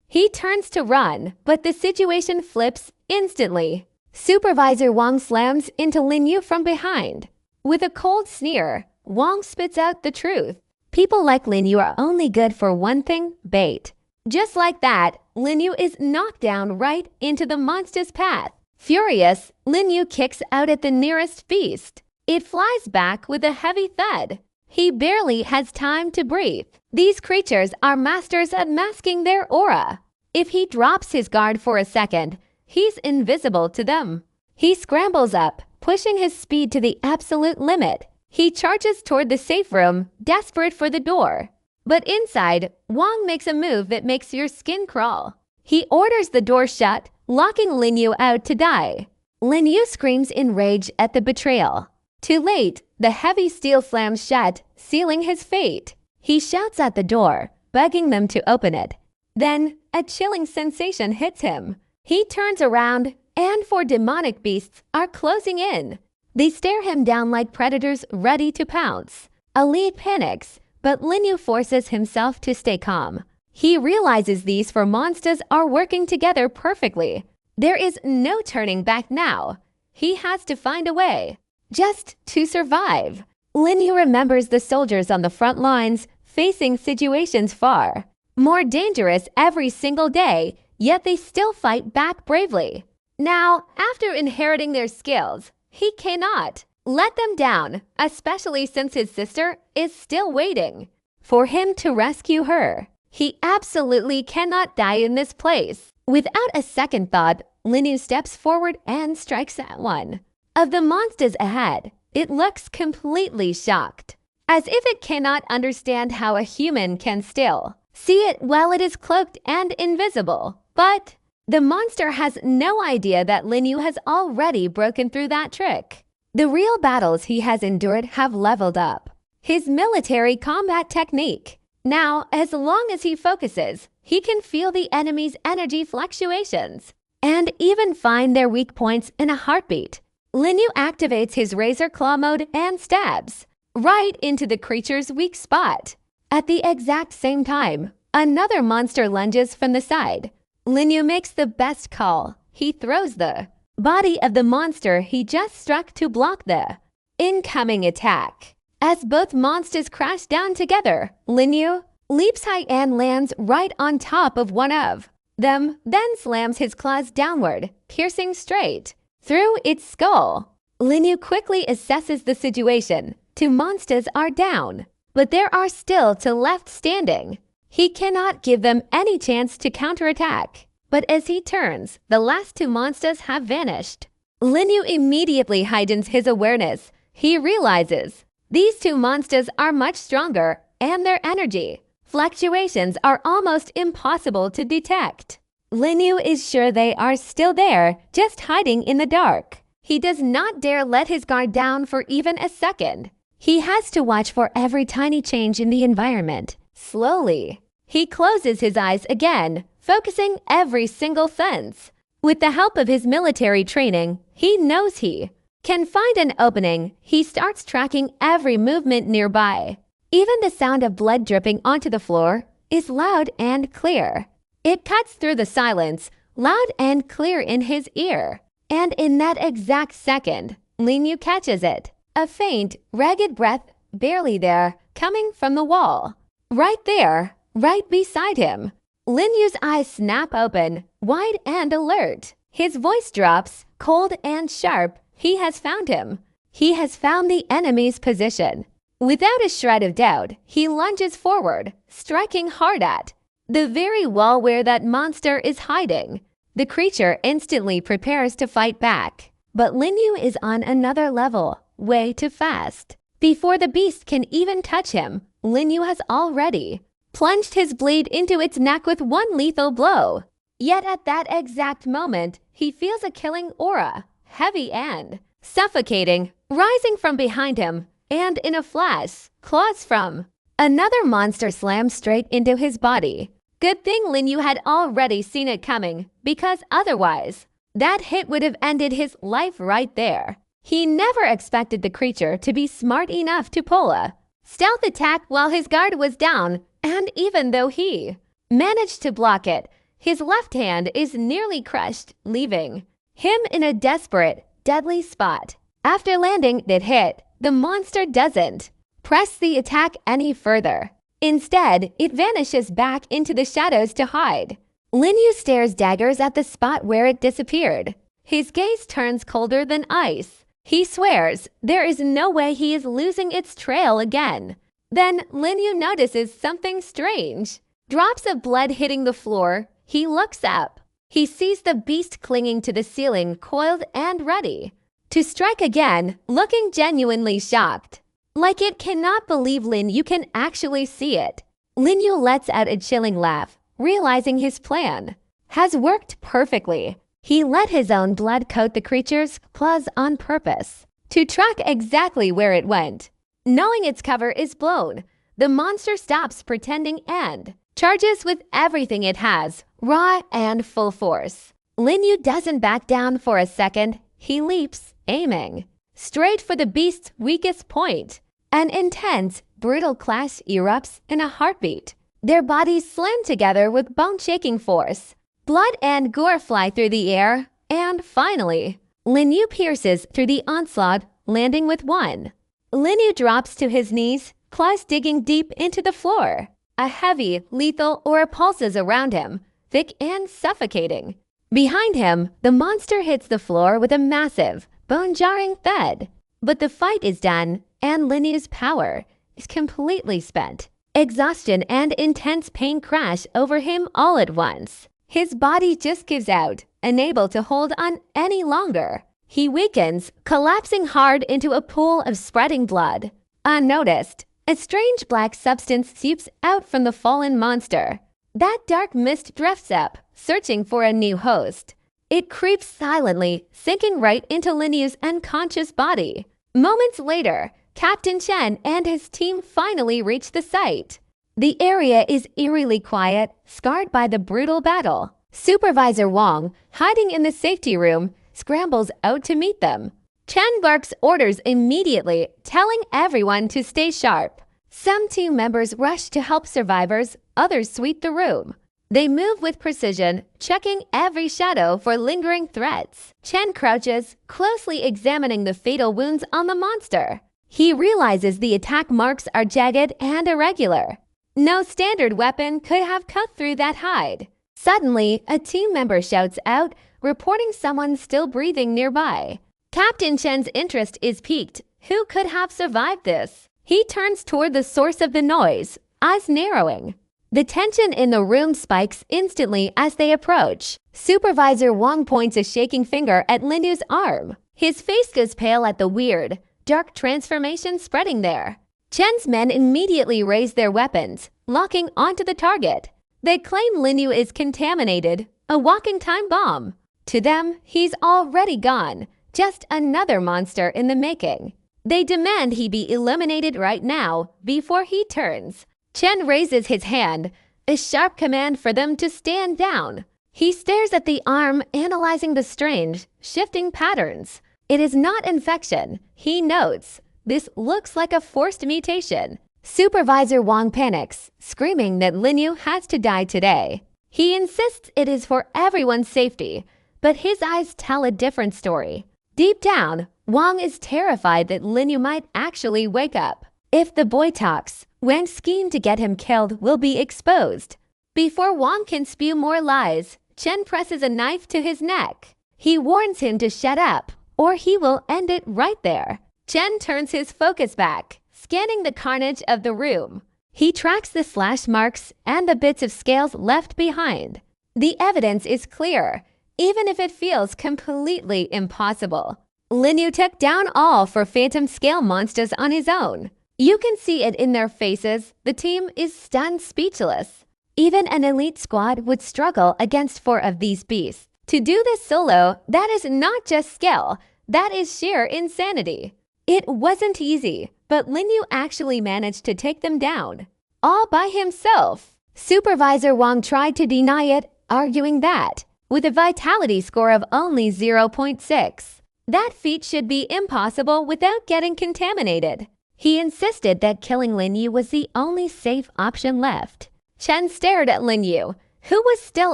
Speaker 1: He turns to run, but the situation flips instantly. Supervisor Wang slams into Lin Yeo from behind. With a cold sneer, Wang spits out the truth. People like Lin Yeo are only good for one thing: bait. Just like that, Lin Yeo is knocked down right into the monster's path. Furious, Lin Yeo kicks out at the nearest beast. It flies back with a heavy thud. He barely has time to breathe. These creatures are masters at masking their aura. If he drops his guard for a second, he's invisible to them. He scrambles up, pushing his speed to the absolute limit. He charges toward the safe room, desperate for the door. But inside, Wang makes a move that makes your skin crawl. He orders the door shut, locking Lin Yeo out to die. Lin Yeo screams in rage at the betrayal. Too late, the heavy steel slams shut, sealing his fate. He shouts at the door, begging them to open it. Then, a chilling sensation hits him. He turns around, and four demonic beasts are closing in. They stare him down like predators ready to pounce. Ali panics, but Lin Yeo forces himself to stay calm. He realizes these four monsters are working together perfectly. There is no turning back now. He has to find a way, just to survive. Lin Yeo remembers the soldiers on the front lines facing situations far more dangerous every single day, yet they still fight back bravely. Now, after inheriting their skills, he cannot let them down, especially since his sister is still waiting for him to rescue her. He absolutely cannot die in this place. Without a second thought, Lin Yeo steps forward and strikes at one of the monsters ahead. It looks completely shocked, as if it cannot understand how a human can still see it while it is cloaked and invisible. But the monster has no idea that Lin Yeo has already broken through that trick. The real battles he has endured have leveled up his military combat technique. Now, as long as he focuses, he can feel the enemy's energy fluctuations and even find their weak points in a heartbeat. Lin Yeo activates his razor claw mode and stabs right into the creature's weak spot. At the exact same time, another monster lunges from the side. Lin Yeo makes the best call. He throws the body of the monster he just struck to block the incoming attack. As both monsters crash down together, Lin Yeo leaps high and lands right on top of one of them, then slams his claws downward, piercing straight through its skull. Lin Yeo quickly assesses the situation. Two monsters are down, but there are still two left standing. He cannot give them any chance to counterattack. But as he turns, the last two monsters have vanished. Lin Yeo immediately heightens his awareness. He realizes these two monsters are much stronger, and their energy fluctuations are almost impossible to detect. Lin Yeo is sure they are still there, just hiding in the dark. He does not dare let his guard down for even a second. He has to watch for every tiny change in the environment. Slowly, he closes his eyes again, focusing every single sense. With the help of his military training, he knows he can find an opening. He starts tracking every movement nearby. Even the sound of blood dripping onto the floor is loud and clear. It cuts through the silence, loud and clear in his ear. And in that exact second, Lin Yeo catches it. A faint, ragged breath, barely there, coming from the wall. Right there, right beside him. Lin Yeo's eyes snap open, wide and alert. His voice drops, cold and sharp. He has found him. He has found the enemy's position. Without a shred of doubt, he lunges forward, striking hard at the very wall where that monster is hiding. The creature instantly prepares to fight back. But Lin Yeo is on another level, way too fast. Before the beast can even touch him, Lin Yeo has already plunged his blade into its neck with one lethal blow. Yet at that exact moment, he feels a killing aura, heavy and suffocating, rising from behind him, and in a flash, claws from another monster slam straight into his body. Good thing Lin Yeo had already seen it coming, because otherwise, that hit would have ended his life right there. He never expected the creature to be smart enough to pull a stealth attack while his guard was down, and even though he managed to block it, his left hand is nearly crushed, leaving him in a desperate, deadly spot. After landing that hit, the monster doesn't press the attack any further. Instead, it vanishes back into the shadows to hide. Lin Yeo stares daggers at the spot where it disappeared. His gaze turns colder than ice. He swears there is no way he is losing its trail again. Then Lin Yeo notices something strange. Drops of blood hitting the floor. He looks up. He sees the beast clinging to the ceiling, coiled and ready to strike again, looking genuinely shocked. Like it cannot believe Lin Yeo can actually see it. Lin Yeo lets out a chilling laugh, realizing his plan has worked perfectly. He let his own blood coat the creature's claws on purpose to track exactly where it went. Knowing its cover is blown, the monster stops pretending and charges with everything it has, raw and full force. Lin Yeo doesn't back down for a second. He leaps, aiming straight for the beast's weakest point. An intense, brutal clash erupts in a heartbeat. Their bodies slam together with bone-shaking force. Blood and gore fly through the air, and finally, Lin Yeo pierces through the onslaught, landing with one. Lin Yeo drops to his knees, claws digging deep into the floor. A heavy, lethal aura pulses around him, thick and suffocating. Behind him, the monster hits the floor with a massive, bone-jarring thud. But the fight is done, and Lin Yeo's power is completely spent. Exhaustion and intense pain crash over him all at once. His body just gives out, unable to hold on any longer. He weakens, collapsing hard into a pool of spreading blood. Unnoticed, a strange black substance seeps out from the fallen monster. That dark mist drifts up, searching for a new host. It creeps silently, sinking right into Lin Yeo's unconscious body. Moments later, Captain Chen and his team finally reach the site. The area is eerily quiet, scarred by the brutal battle. Supervisor Wong, hiding in the safety room, scrambles out to meet them. Chen barks orders immediately, telling everyone to stay sharp. Some team members rush to help survivors, others sweep the room. They move with precision, checking every shadow for lingering threats. Chen crouches, closely examining the fatal wounds on the monster. He realizes the attack marks are jagged and irregular. No standard weapon could have cut through that hide. Suddenly, a team member shouts out, reporting someone still breathing nearby. Captain Chen's interest is piqued. Who could have survived this? He turns toward the source of the noise, eyes narrowing. The tension in the room spikes instantly as they approach. Supervisor Wang points a shaking finger at Lin Yeo's arm. His face goes pale at the weird, dark transformation spreading there. Chen's men immediately raise their weapons, locking onto the target. They claim Lin Yeo is contaminated, a walking time bomb. To them, he's already gone, just another monster in the making. They demand he be eliminated right now before he turns. Chen raises his hand, a sharp command for them to stand down. He stares at the arm, analyzing the strange, shifting patterns. It is not infection, he notes. This looks like a forced mutation. Supervisor Wang panics, screaming that Lin Yeo has to die today. He insists it is for everyone's safety, but his eyes tell a different story. Deep down, Wang is terrified that Lin Yeo might actually wake up. If the boy talks, Wang's scheme to get him killed will be exposed. Before Wang can spew more lies, Chen presses a knife to his neck. He warns him to shut up, or he will end it right there. Chen turns his focus back, scanning the carnage of the room. He tracks the slash marks and the bits of scales left behind. The evidence is clear, even if it feels completely impossible. Lin Yeo took down all four phantom scale monsters on his own. You can see it in their faces. The team is stunned speechless. Even an elite squad would struggle against four of these beasts. To do this solo, that is not just skill, that is sheer insanity. It wasn't easy, but Lin Yeo actually managed to take them down, all by himself. Supervisor Wang tried to deny it, arguing that, with a vitality score of only 0.6, that feat should be impossible without getting contaminated. He insisted that killing Lin Yeo was the only safe option left. Chen stared at Lin Yeo, who was still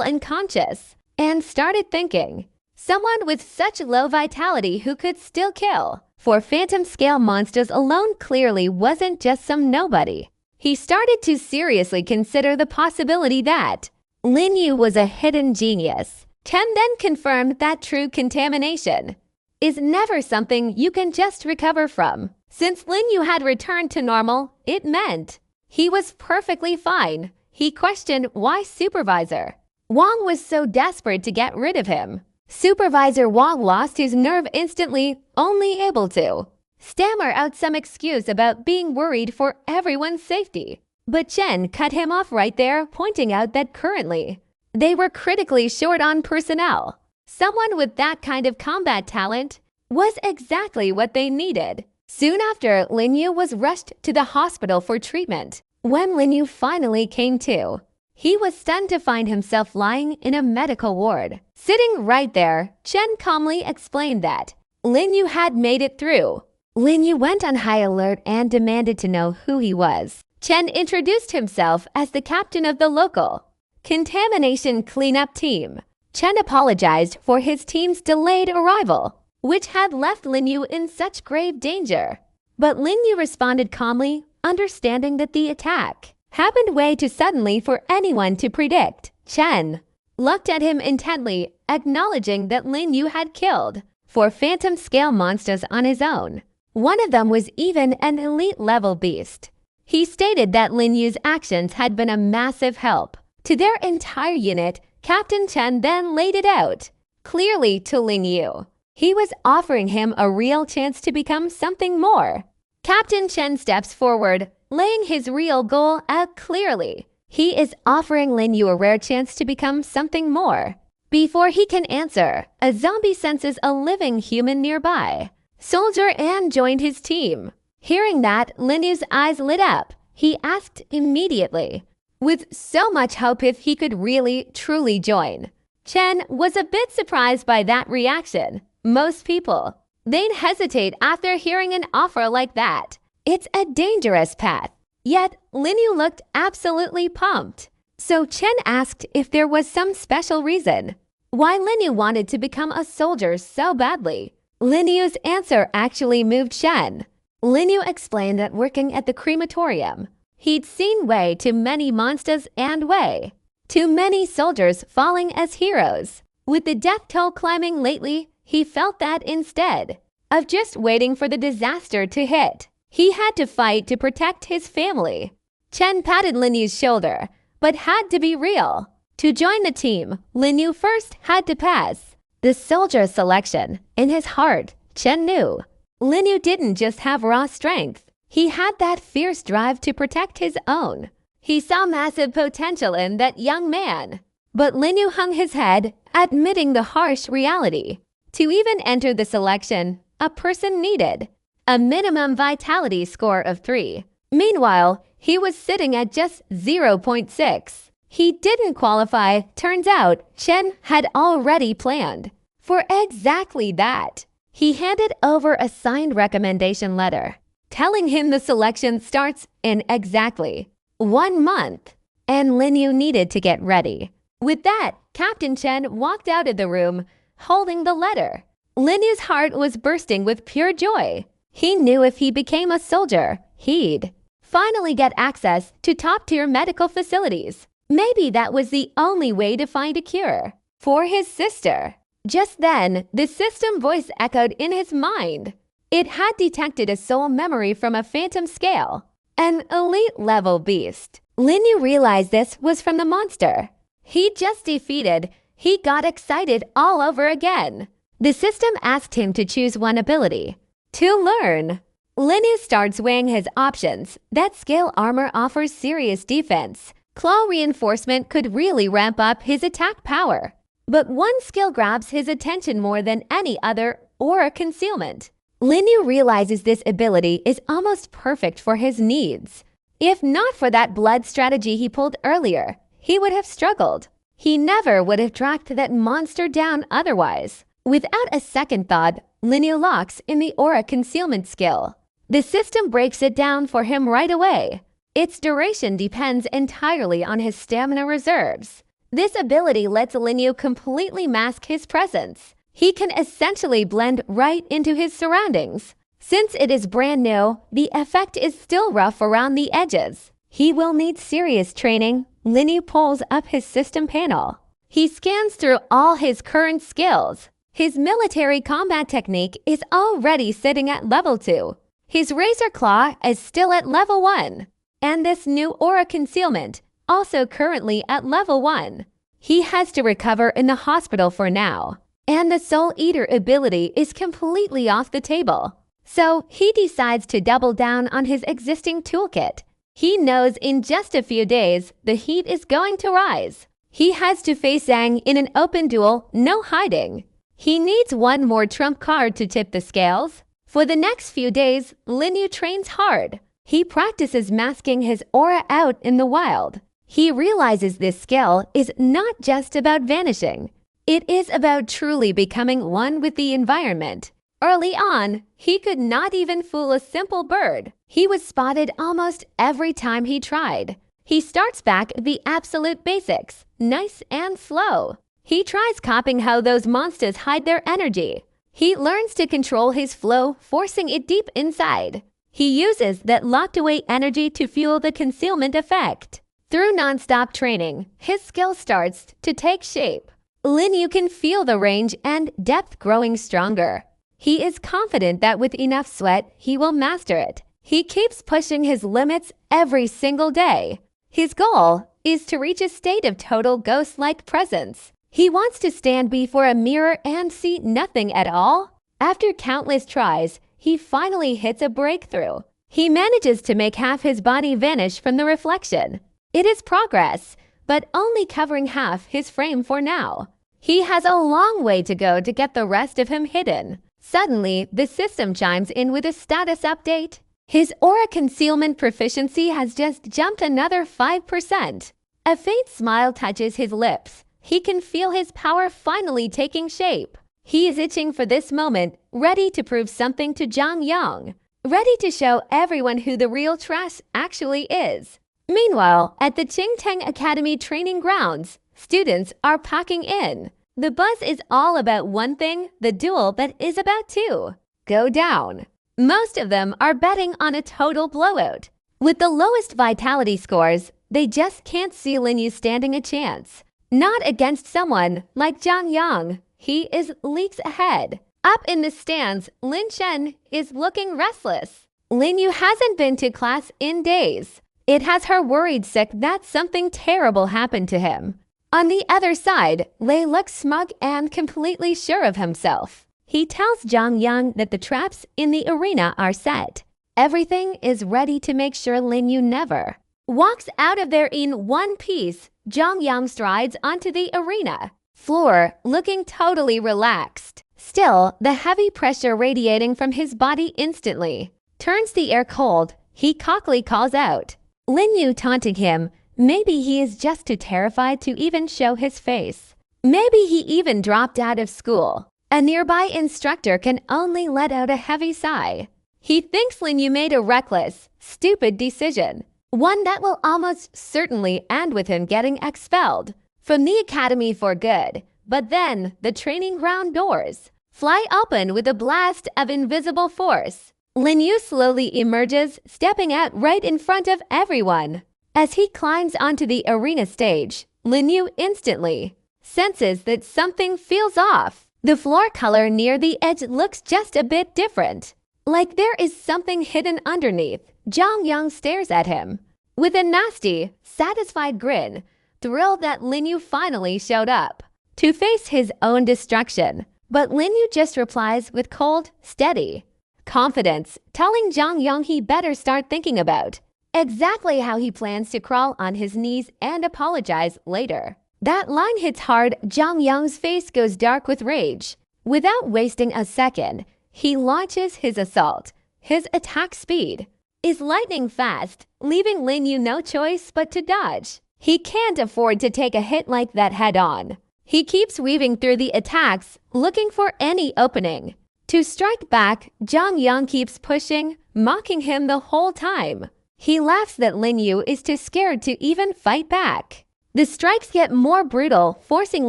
Speaker 1: unconscious, and started thinking, someone with such low vitality who could still kill. For phantom scale monsters alone clearly wasn't just some nobody. He started to seriously consider the possibility that Lin Yeo was a hidden genius. Chen then confirmed that true contamination is never something you can just recover from. Since Lin Yeo had returned to normal, it meant he was perfectly fine. He questioned why Supervisor Wang was so desperate to get rid of him. Supervisor Wang lost his nerve instantly, only able to stammer out some excuse about being worried for everyone's safety. But Chen cut him off right there, pointing out that currently they were critically short on personnel. Someone with that kind of combat talent was exactly what they needed. Soon after, Lin Yeo was rushed to the hospital for treatment. When Lin Yeo finally came to, he was stunned to find himself lying in a medical ward. Sitting right there, Chen calmly explained that Lin Yeo had made it through. Lin Yeo went on high alert and demanded to know who he was. Chen introduced himself as the captain of the local contamination cleanup team. Chen apologized for his team's delayed arrival, which had left Lin Yeo in such grave danger. But Lin Yeo responded calmly, understanding that the attack happened way too suddenly for anyone to predict. Chen looked at him intently, acknowledging that Lin Yeo had killed four phantom scale monsters on his own. One of them was even an elite level beast. He stated that Lin Yeo's actions had been a massive help to their entire unit. Captain Chen then laid it out clearly to Lin Yeo. He was offering him a real chance to become something more. Captain Chen steps forward, laying his real goal out clearly. He is offering Lin Yeo a rare chance to become something more. Before he can answer, a zombie senses a living human nearby. Soldier An joined his team. Hearing that, Lin Yeo's eyes lit up. He asked immediately, with so much hope, if he could really, truly join. Chen was a bit surprised by that reaction. Most people, they'd hesitate after hearing an offer like that. It's a dangerous path. Yet, Lin Yeo looked absolutely pumped. So Chen asked if there was some special reason why Lin Yeo wanted to become a soldier so badly. Lin Yeo's answer actually moved Chen. Lin Yeo explained that working at the crematorium, he'd seen way too many monsters and way too many soldiers falling as heroes. With the death toll climbing lately, he felt that instead of just waiting for the disaster to hit, he had to fight to protect his family. Chen patted Lin Yeo's shoulder, but had to be real. To join the team, Lin Yeo first had to pass the soldier selection. In his heart, Chen knew Lin Yeo didn't just have raw strength. He had that fierce drive to protect his own. He saw massive potential in that young man. But Lin Yeo hung his head, admitting the harsh reality. To even enter the selection, a person needed a minimum vitality score of 3. Meanwhile, he was sitting at just 0.6. He didn't qualify. Turns out, Chen had already planned for exactly that. He handed over a signed recommendation letter, telling him the selection starts in exactly 1 month, and Lin Yeo needed to get ready. With that, Captain Chen walked out of the room, holding the letter. Lin Yeo's heart was bursting with pure joy. He knew if he became a soldier, he'd finally get access to top-tier medical facilities. Maybe that was the only way to find a cure for his sister. Just then, the system voice echoed in his mind. It had detected a soul memory from a phantom scale, an elite-level beast. Lin Yeo realized this was from the monster he just defeated. He got excited all over again. The system asked him to choose one ability to learn. Lin Yeo starts weighing his options. That scale armor offers serious defense. Claw reinforcement could really ramp up his attack power. But one skill grabs his attention more than any other, aura concealment. Lin Yeo realizes this ability is almost perfect for his needs. If not for that blood strategy he pulled earlier, he would have struggled. He never would have tracked that monster down otherwise. Without a second thought, Lin Yeo locks in the aura concealment skill. The system breaks it down for him right away. Its duration depends entirely on his stamina reserves. This ability lets Lin Yeo completely mask his presence. He can essentially blend right into his surroundings. Since it is brand new, the effect is still rough around the edges. He will need serious training. Lin Yeo pulls up his system panel. He scans through all his current skills. His military combat technique is already sitting at level 2. His razor claw is still at level 1. And this new aura concealment, also currently at level 1. He has to recover in the hospital for now. And the Soul Eater ability is completely off the table. So he decides to double down on his existing toolkit. He knows in just a few days, the heat is going to rise. He has to face Zhang in an open duel, no hiding. He needs one more trump card to tip the scales. For the next few days, Lin Yeo trains hard. He practices masking his aura out in the wild. He realizes this skill is not just about vanishing. It is about truly becoming one with the environment. Early on, he could not even fool a simple bird. He was spotted almost every time he tried. He starts back at the absolute basics, nice and slow. He tries copying how those monsters hide their energy. He learns to control his flow, forcing it deep inside. He uses that locked-away energy to fuel the concealment effect. Through non-stop training, his skill starts to take shape. Lin Yeo can feel the range and depth growing stronger. He is confident that with enough sweat, he will master it. He keeps pushing his limits every single day. His goal is to reach a state of total ghost-like presence. He wants to stand before a mirror and see nothing at all. After countless tries, he finally hits a breakthrough. He manages to make half his body vanish from the reflection. It is progress, but only covering half his frame for now. He has a long way to go to get the rest of him hidden. Suddenly, the system chimes in with a status update. His aura concealment proficiency has just jumped another 5%. A faint smile touches his lips. He can feel his power finally taking shape. He is itching for this moment, ready to prove something to Zhang Yang, ready to show everyone who the real trash actually is. Meanwhile, at the Qingtang Academy training grounds, students are packing in. The buzz is all about one thing, the duel that is about to go down. Most of them are betting on a total blowout. With the lowest vitality scores, they just can't see Lin Yeo standing a chance. Not against someone like Zhang Yang. He is leagues ahead. Up in the stands, Lin Shen is looking restless. Lin Yeo hasn't been to class in days. It has her worried sick that something terrible happened to him. On the other side, Lei looks smug and completely sure of himself. He tells Jong Young that the traps in the arena are set. Everything is ready to make sure Lin Yeo never walks out of there in one piece. Jong Young strides onto the arena floor, looking totally relaxed. Still, the heavy pressure radiating from his body instantly turns the air cold. He cockily calls out, Lin Yeo taunting him. Maybe he is just too terrified to even show his face. Maybe he even dropped out of school. A nearby instructor can only let out a heavy sigh. He thinks Lin Yeo made a reckless, stupid decision, one that will almost certainly end with him getting expelled from the academy for good. But then, the training ground doors fly open with a blast of invisible force. Lin Yeo slowly emerges, stepping out right in front of everyone. As he climbs onto the arena stage, Lin Yeo instantly senses that something feels off. The floor color near the edge looks just a bit different, like there is something hidden underneath. Jong Young stares at him with a nasty, satisfied grin, thrilled that Lin Yeo finally showed up to face his own destruction. But Lin Yeo just replies with cold, steady confidence, telling Jong Young he better start thinking about exactly how he plans to crawl on his knees and apologize later. That line hits hard. Jong Young's face goes dark with rage. Without wasting a second, he launches his assault. His attack speed is lightning fast, leaving Lin Yeo no choice but to dodge. He can't afford to take a hit like that head on. He keeps weaving through the attacks, looking for any opening to strike back. Jong Young keeps pushing, mocking him the whole time. He laughs that Lin Yeo is too scared to even fight back. The strikes get more brutal, forcing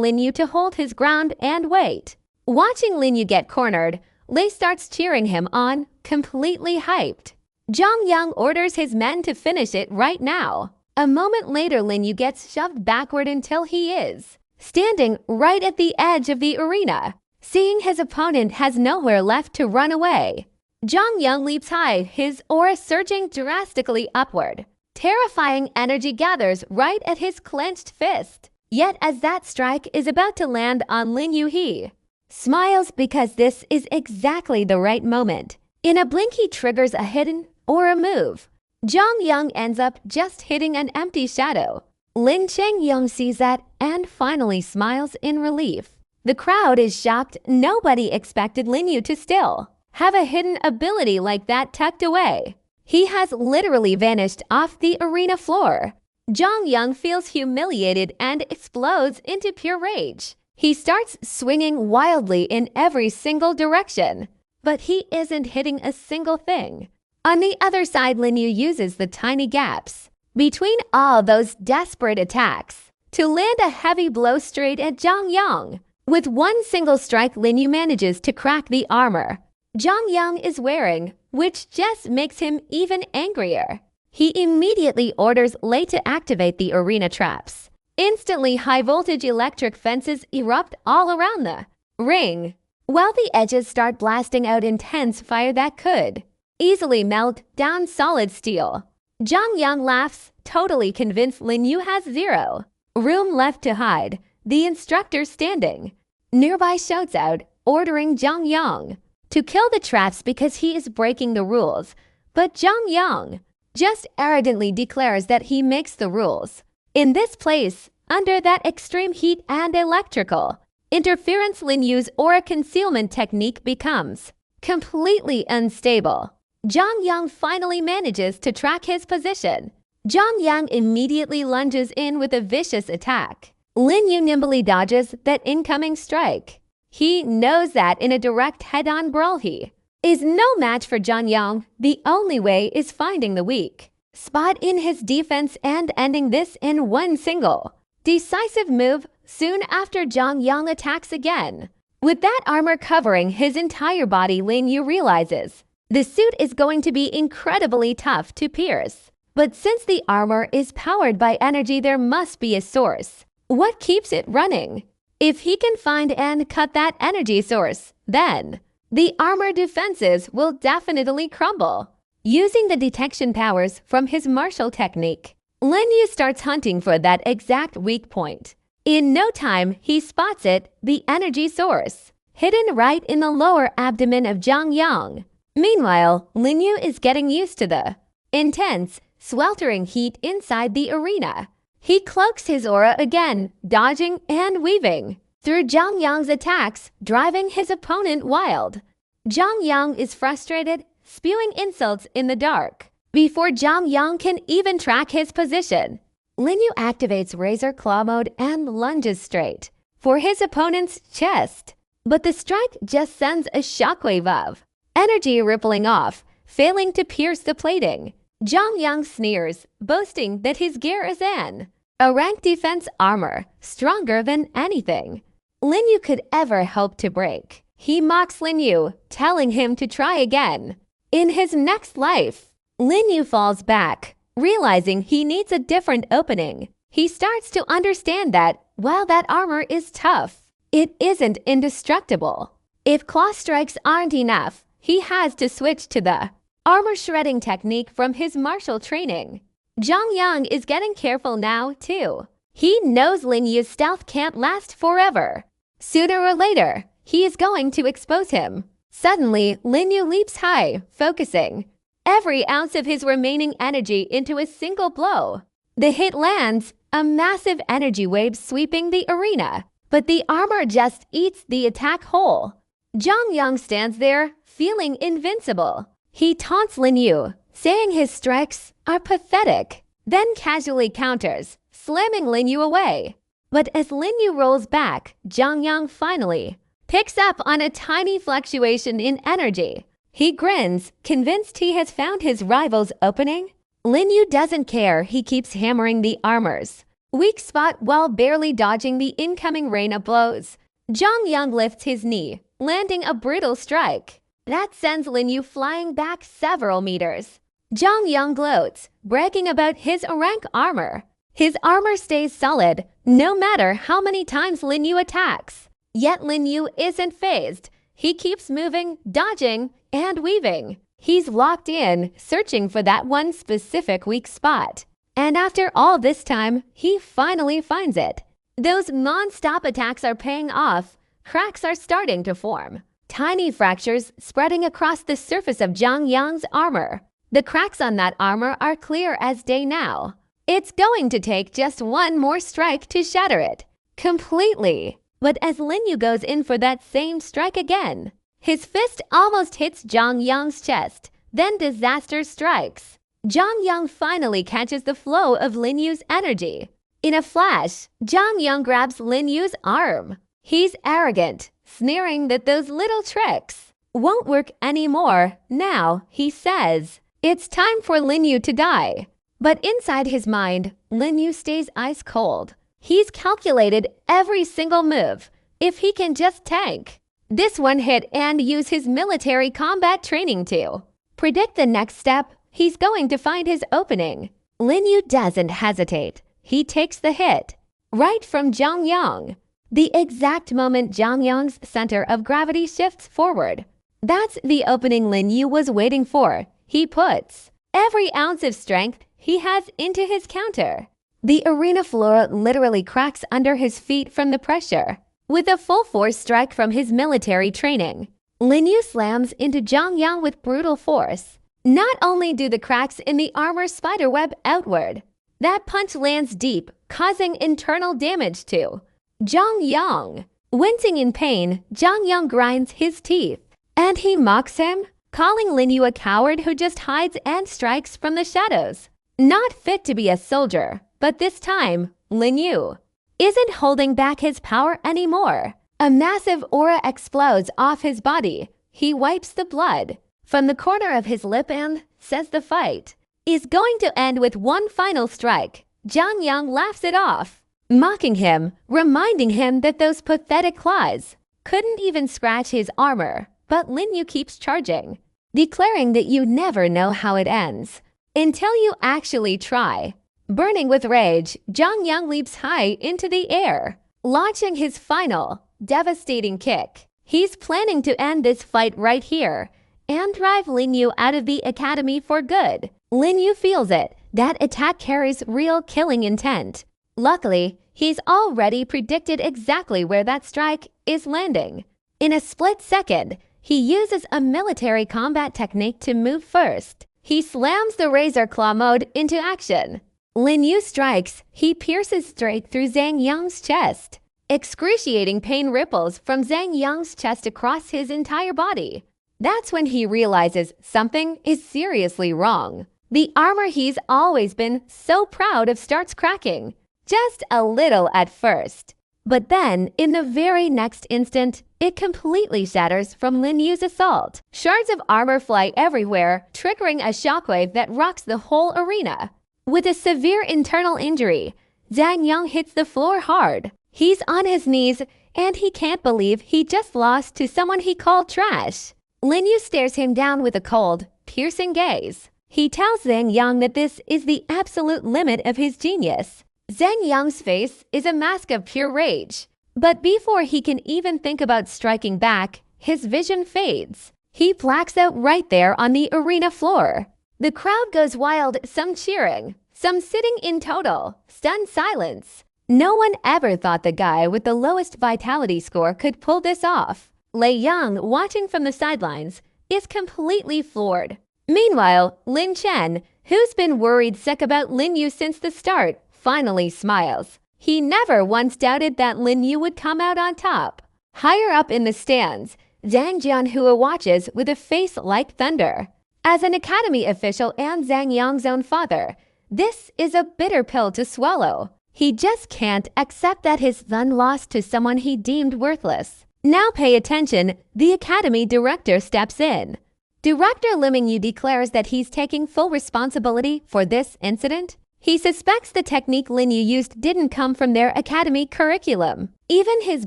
Speaker 1: Lin Yeo to hold his ground and wait. Watching Lin Yeo get cornered, Lei starts cheering him on, completely hyped. Jong Young orders his men to finish it right now. A moment later, Lin Yeo gets shoved backward until he is standing right at the edge of the arena. Seeing his opponent has nowhere left to run away, Jong Young leaps high, his aura surging drastically upward. Terrifying energy gathers right at his clenched fist. Yet as that strike is about to land on Lin Yeo, he smiles because this is exactly the right moment. In a blink, he triggers a hidden aura move. Jong Young ends up just hitting an empty shadow. Lin Cheng-yong sees that and finally smiles in relief. The crowd is shocked. Nobody expected Lin Yeo to still have a hidden ability like that tucked away. He has literally vanished off the arena floor. Jong Young feels humiliated and explodes into pure rage. He starts swinging wildly in every single direction, but he isn't hitting a single thing. On the other side, Lin Yeo uses the tiny gaps between all those desperate attacks to land a heavy blow straight at Jong Young. With one single strike, Lin Yeo manages to crack the armor Jong Young is wearing, which just makes him even angrier. He immediately orders Lei to activate the arena traps. Instantly, high-voltage electric fences erupt all around the ring, while the edges start blasting out intense fire that could easily melt down solid steel. Jong Young laughs, totally convinced Lin Yeo has zero room left to hide. The instructor standing nearby shouts out, ordering Jong Young to kill the traps because he is breaking the rules. But Jong Young just arrogantly declares that he makes the rules. In this place, under that extreme heat and electrical interference, Lin Yeo's aura concealment technique becomes completely unstable. Jong Young finally manages to track his position. Jong Young immediately lunges in with a vicious attack. Lin Yeo nimbly dodges that incoming strike. He knows that in a direct head-on brawl he is no match for Jong Young. The only way is finding the weak spot in his defense and ending this in one single decisive move. Soon after, Jong Young attacks again. With that armor covering his entire body, Lin Yeo realizes the suit is going to be incredibly tough to pierce. But since the armor is powered by energy, there must be a source. What keeps it running? If he can find and cut that energy source, then the armor defenses will definitely crumble. Using the detection powers from his martial technique, Lin Yeo starts hunting for that exact weak point. In no time, he spots it, the energy source, hidden right in the lower abdomen of Zhang Yang. Meanwhile, Lin Yeo is getting used to the intense, sweltering heat inside the arena. He cloaks his aura again, dodging and weaving through Zhang Yang's attacks, driving his opponent wild. Zhang Yang is frustrated, spewing insults in the dark. Before Zhang Yang can even track his position, Lin Yeo activates Razor Claw mode and lunges straight for his opponent's chest. But the strike just sends a shockwave of energy rippling off, failing to pierce the plating. Zhang Yang sneers, boasting that his gear is a rank defense armor, stronger than anything Lin Yeo could ever hope to break. He mocks Lin Yeo, telling him to try again. In his next life, Lin Yeo falls back, realizing he needs a different opening. He starts to understand that, while that armor is tough, it isn't indestructible. If claw strikes aren't enough, he has to switch to the armor shredding technique from his martial training. Zhang Yang is getting careful now, too. He knows Lin Yeo's stealth can't last forever. Sooner or later, he is going to expose him. Suddenly, Lin Yeo leaps high, focusing every ounce of his remaining energy into a single blow. The hit lands, a massive energy wave sweeping the arena, but the armor just eats the attack whole. Zhang Yang stands there, feeling invincible. He taunts Lin Yeo, saying his strikes are pathetic, then casually counters, slamming Lin Yeo away. But as Lin Yeo rolls back, Zhang Yang finally picks up on a tiny fluctuation in energy. He grins, convinced he has found his rival's opening. Lin Yeo doesn't care, he keeps hammering the armor's weak spot while barely dodging the incoming rain of blows. Zhang Yang lifts his knee, landing a brutal strike that sends Lin Yeo flying back several meters. Zhang Yang gloats, bragging about his rank armor. His armor stays solid, no matter how many times Lin Yeo attacks. Yet Lin Yeo isn't fazed. He keeps moving, dodging, and weaving. He's locked in, searching for that one specific weak spot. And after all this time, he finally finds it. Those non-stop attacks are paying off. Cracks are starting to form. Tiny fractures spreading across the surface of Zhang Yang's armor. The cracks on that armor are clear as day now. It's going to take just one more strike to shatter it completely. But as Lin Yeo goes in for that same strike again, his fist almost hits Zhang Yang's chest, then disaster strikes. Zhang Yang finally catches the flow of Lin Yeo's energy. In a flash, Zhang Yang grabs Lin Yeo's arm. He's arrogant, sneering that those little tricks won't work anymore. Now, he says, it's time for Lin Yeo to die. But inside his mind, Lin Yeo stays ice cold. He's calculated every single move, if he can just tank this one hit and use his military combat training to predict the next step. He's going to find his opening. Lin Yeo doesn't hesitate. He takes the hit right from Zhang Yang. The exact moment Zhang Yang's center of gravity shifts forward. That's the opening Lin Yeo was waiting for. He puts every ounce of strength he has into his counter. The arena floor literally cracks under his feet from the pressure. With a full force strike from his military training, Lin Yeo slams into Zhang Yang with brutal force. Not only do the cracks in the armor spiderweb outward, that punch lands deep, causing internal damage to Zhang Yang. Wincing in pain, Zhang Yang grinds his teeth, and he mocks him, calling Lin Yeo a coward who just hides and strikes from the shadows. Not fit to be a soldier. But this time, Lin Yeo isn't holding back his power anymore. A massive aura explodes off his body. He wipes the blood from the corner of his lip and says the fight is going to end with one final strike. Zhang Yang laughs it off, mocking him, reminding him that those pathetic claws couldn't even scratch his armor. But Lin Yeo keeps charging, declaring that you never know how it ends until you actually try. Burning with rage, Zhang Yang leaps high into the air, launching his final, devastating kick. He's planning to end this fight right here, and drive Lin Yeo out of the academy for good. Lin Yeo feels it. That attack carries real killing intent. Luckily, he's already predicted exactly where that strike is landing. In a split second, he uses a military combat technique to move first. He slams the razor claw mode into action. Lin Yeo strikes. He pierces straight through Zhang Yang's chest. Excruciating pain ripples from Zhang Yang's chest across his entire body. That's when he realizes something is seriously wrong. The armor he's always been so proud of starts cracking. Just a little at first. But then, in the very next instant, it completely shatters from Lin Yeo's assault. Shards of armor fly everywhere, triggering a shockwave that rocks the whole arena. With a severe internal injury, Zhang Yang hits the floor hard. He's on his knees, and he can't believe he just lost to someone he called trash. Lin Yeo stares him down with a cold, piercing gaze. He tells Zhang Yang that this is the absolute limit of his genius. Zhang Yang's face is a mask of pure rage. But before he can even think about striking back, his vision fades. He blacks out right there on the arena floor. The crowd goes wild, some cheering, some sitting in total, stunned silence. No one ever thought the guy with the lowest vitality score could pull this off. Lei Yang, watching from the sidelines, is completely floored. Meanwhile, Lin Chen, who's been worried sick about Lin Yeo since the start, finally smiles. He never once doubted that Lin Yeo would come out on top. Higher up in the stands, Zhang Jianhua watches with a face like thunder. As an academy official and Zhang Yang's own father, this is a bitter pill to swallow. He just can't accept that his son lost to someone he deemed worthless. Now pay attention, the academy director steps in. Director Lin Yeo declares that he's taking full responsibility for this incident. He suspects the technique Lin Yeo used didn't come from their academy curriculum. Even his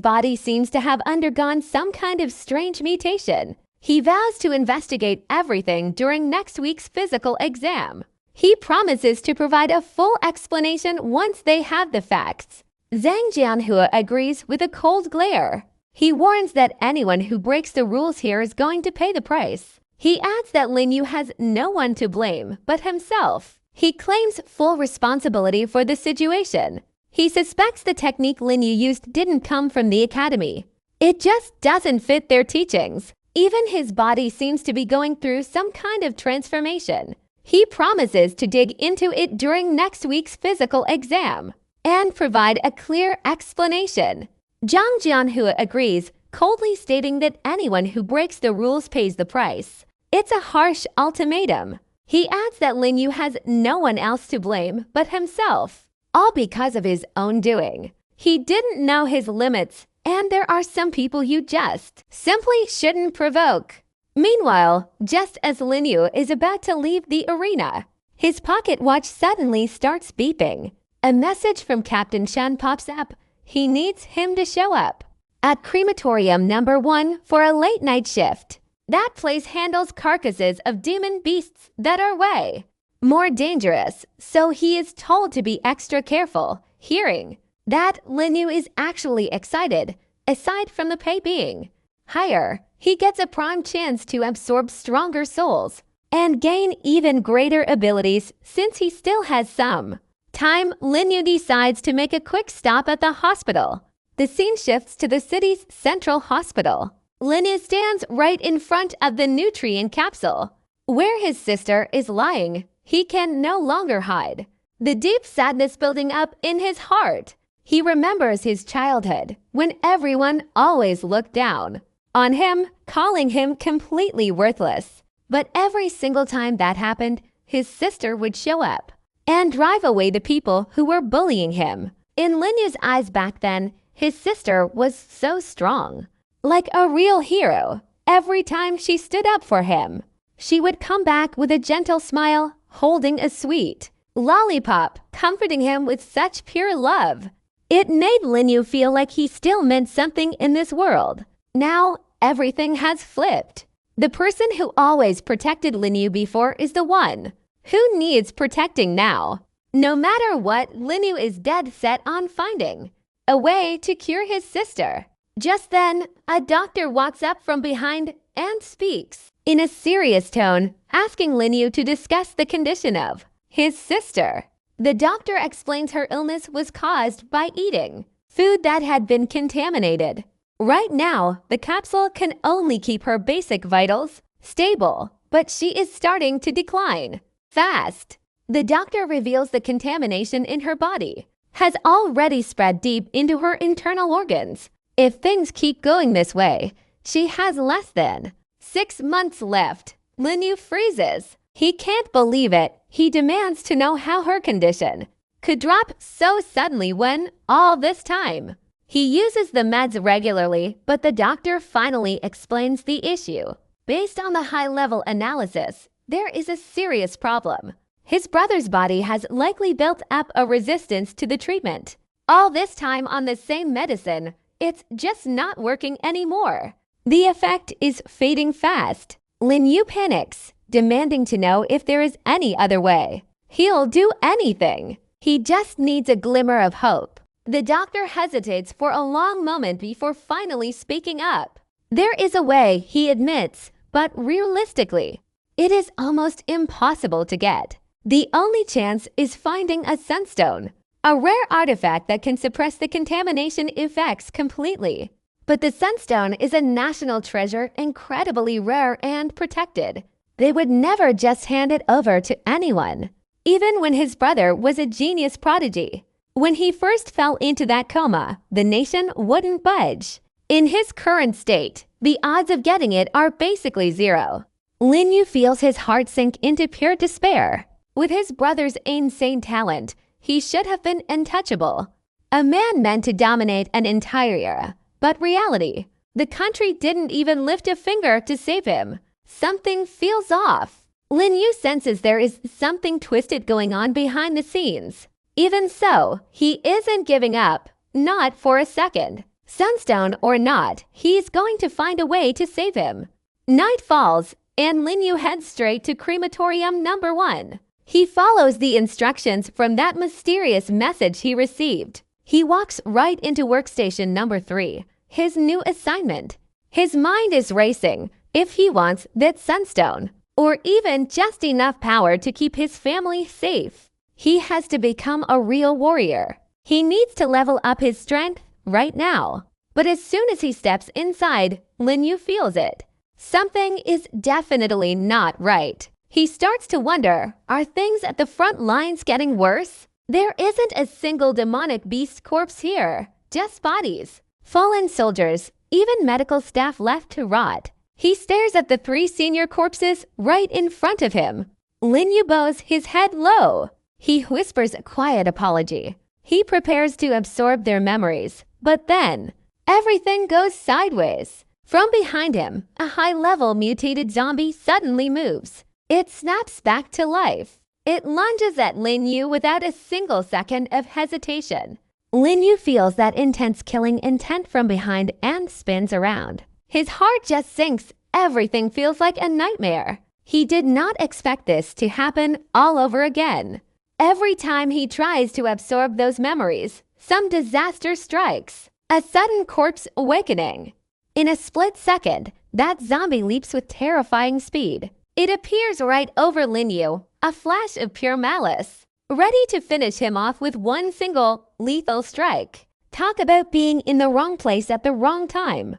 Speaker 1: body seems to have undergone some kind of strange mutation. He vows to investigate everything during next week's physical exam. He promises to provide a full explanation once they have the facts. Zhang Jianhua agrees with a cold glare. He warns that anyone who breaks the rules here is going to pay the price. He adds that Lin Yeo has no one to blame but himself. He claims full responsibility for the situation. He suspects the technique Lin Yeo used didn't come from the academy. It just doesn't fit their teachings. Even his body seems to be going through some kind of transformation. He promises to dig into it during next week's physical exam and provide a clear explanation. Zhang Jianhua agrees, coldly stating that anyone who breaks the rules pays the price. It's a harsh ultimatum. He adds that Lin Yeo has no one else to blame but himself, all because of his own doing. He didn't know his limits, and there are some people you just simply shouldn't provoke. Meanwhile, just as Lin Yeo is about to leave the arena, his pocket watch suddenly starts beeping. A message from Captain Shen pops up. He needs him to show up at crematorium number 1 for a late night shift. That place handles carcasses of demon beasts that are way more dangerous, so he is told to be extra careful. Hearing that, Lin Yeo is actually excited. Aside from the pay being higher, he gets a prime chance to absorb stronger souls and gain even greater abilities since he still has some time. Lin Yeo decides to make a quick stop at the hospital. The scene shifts to the city's central hospital. Lin Yeo stands right in front of the nutrient capsule, where his sister is lying. He can no longer hide. The deep sadness building up in his heart. He remembers his childhood, when everyone always looked down on him, calling him completely worthless. But every single time that happened, his sister would show up and drive away the people who were bullying him. In Lin Yeo's eyes back then, his sister was so strong. Like a real hero. Every time she stood up for him, she would come back with a gentle smile, holding a sweet lollipop, comforting him with such pure love. It made Lin Yeo feel like he still meant something in this world. Now, everything has flipped. The person who always protected Lin Yeo before is the one who needs protecting now. No matter what, Lin Yeo is dead set on finding a way to cure his sister. Just then, a doctor walks up from behind and speaks. in a serious tone, asking Lin Yeo to discuss the condition of his sister. The doctor explains her illness was caused by eating food that had been contaminated. Right now, the capsule can only keep her basic vitals stable, but she is starting to decline fast. The doctor reveals the contamination in her body has already spread deep into her internal organs. If things keep going this way, she has less than 6 months left. Lin Yeo freezes. He can't believe it. He demands to know how her condition could drop so suddenly when all this time. He uses the meds regularly, but the doctor finally explains the issue. Based on the high-level analysis, there is a serious problem. His brother's body has likely built up a resistance to the treatment. All this time on the same medicine, it's just not working anymore. The effect is fading fast. Lin Yeo panics, demanding to know if there is any other way. He'll do anything. He just needs a glimmer of hope. The doctor hesitates for a long moment before finally speaking up. There is a way, he admits, but realistically, it is almost impossible to get. The only chance is finding a sunstone, a rare artifact that can suppress the contamination effects completely. But the sunstone is a national treasure, incredibly rare and protected. They would never just hand it over to anyone. Even when his brother was a genius prodigy. When he first fell into that coma, the nation wouldn't budge. In his current state, the odds of getting it are basically zero. Lin Yeo feels his heart sink into pure despair. With his brother's insane talent, he should have been untouchable. A man meant to dominate an entire era. But reality, the country didn't even lift a finger to save him. Something feels off. Lin Yeo senses there is something twisted going on behind the scenes. Even so, he isn't giving up, not for a second. Sunstone or not, he's going to find a way to save him. Night falls, and Lin Yeo heads straight to crematorium number 1. He follows the instructions from that mysterious message he received. He walks right into workstation number 3, his new assignment. His mind is racing if he wants that sunstone, or even just enough power to keep his family safe. He has to become a real warrior. He needs to level up his strength right now. But as soon as he steps inside, Lin Yeo feels it. Something is definitely not right. He starts to wonder, are things at the front lines getting worse? There isn't a single demonic beast corpse here, just bodies. Fallen soldiers, even medical staff left to rot. He stares at the 3 senior corpses right in front of him. Lin Yeo bows his head low. He whispers a quiet apology. He prepares to absorb their memories, but then everything goes sideways. From behind him, a high-level mutated zombie suddenly moves. It snaps back to life. It lunges at Lin Yeo without a single second of hesitation. Lin Yeo feels that intense killing intent from behind and spins around. His heart just sinks. Everything feels like a nightmare. He did not expect this to happen all over again. Every time he tries to absorb those memories, some disaster strikes. A sudden corpse awakening. In a split second, that zombie leaps with terrifying speed. It appears right over Lin Yeo, a flash of pure malice, ready to finish him off with one single lethal strike. Talk about being in the wrong place at the wrong time.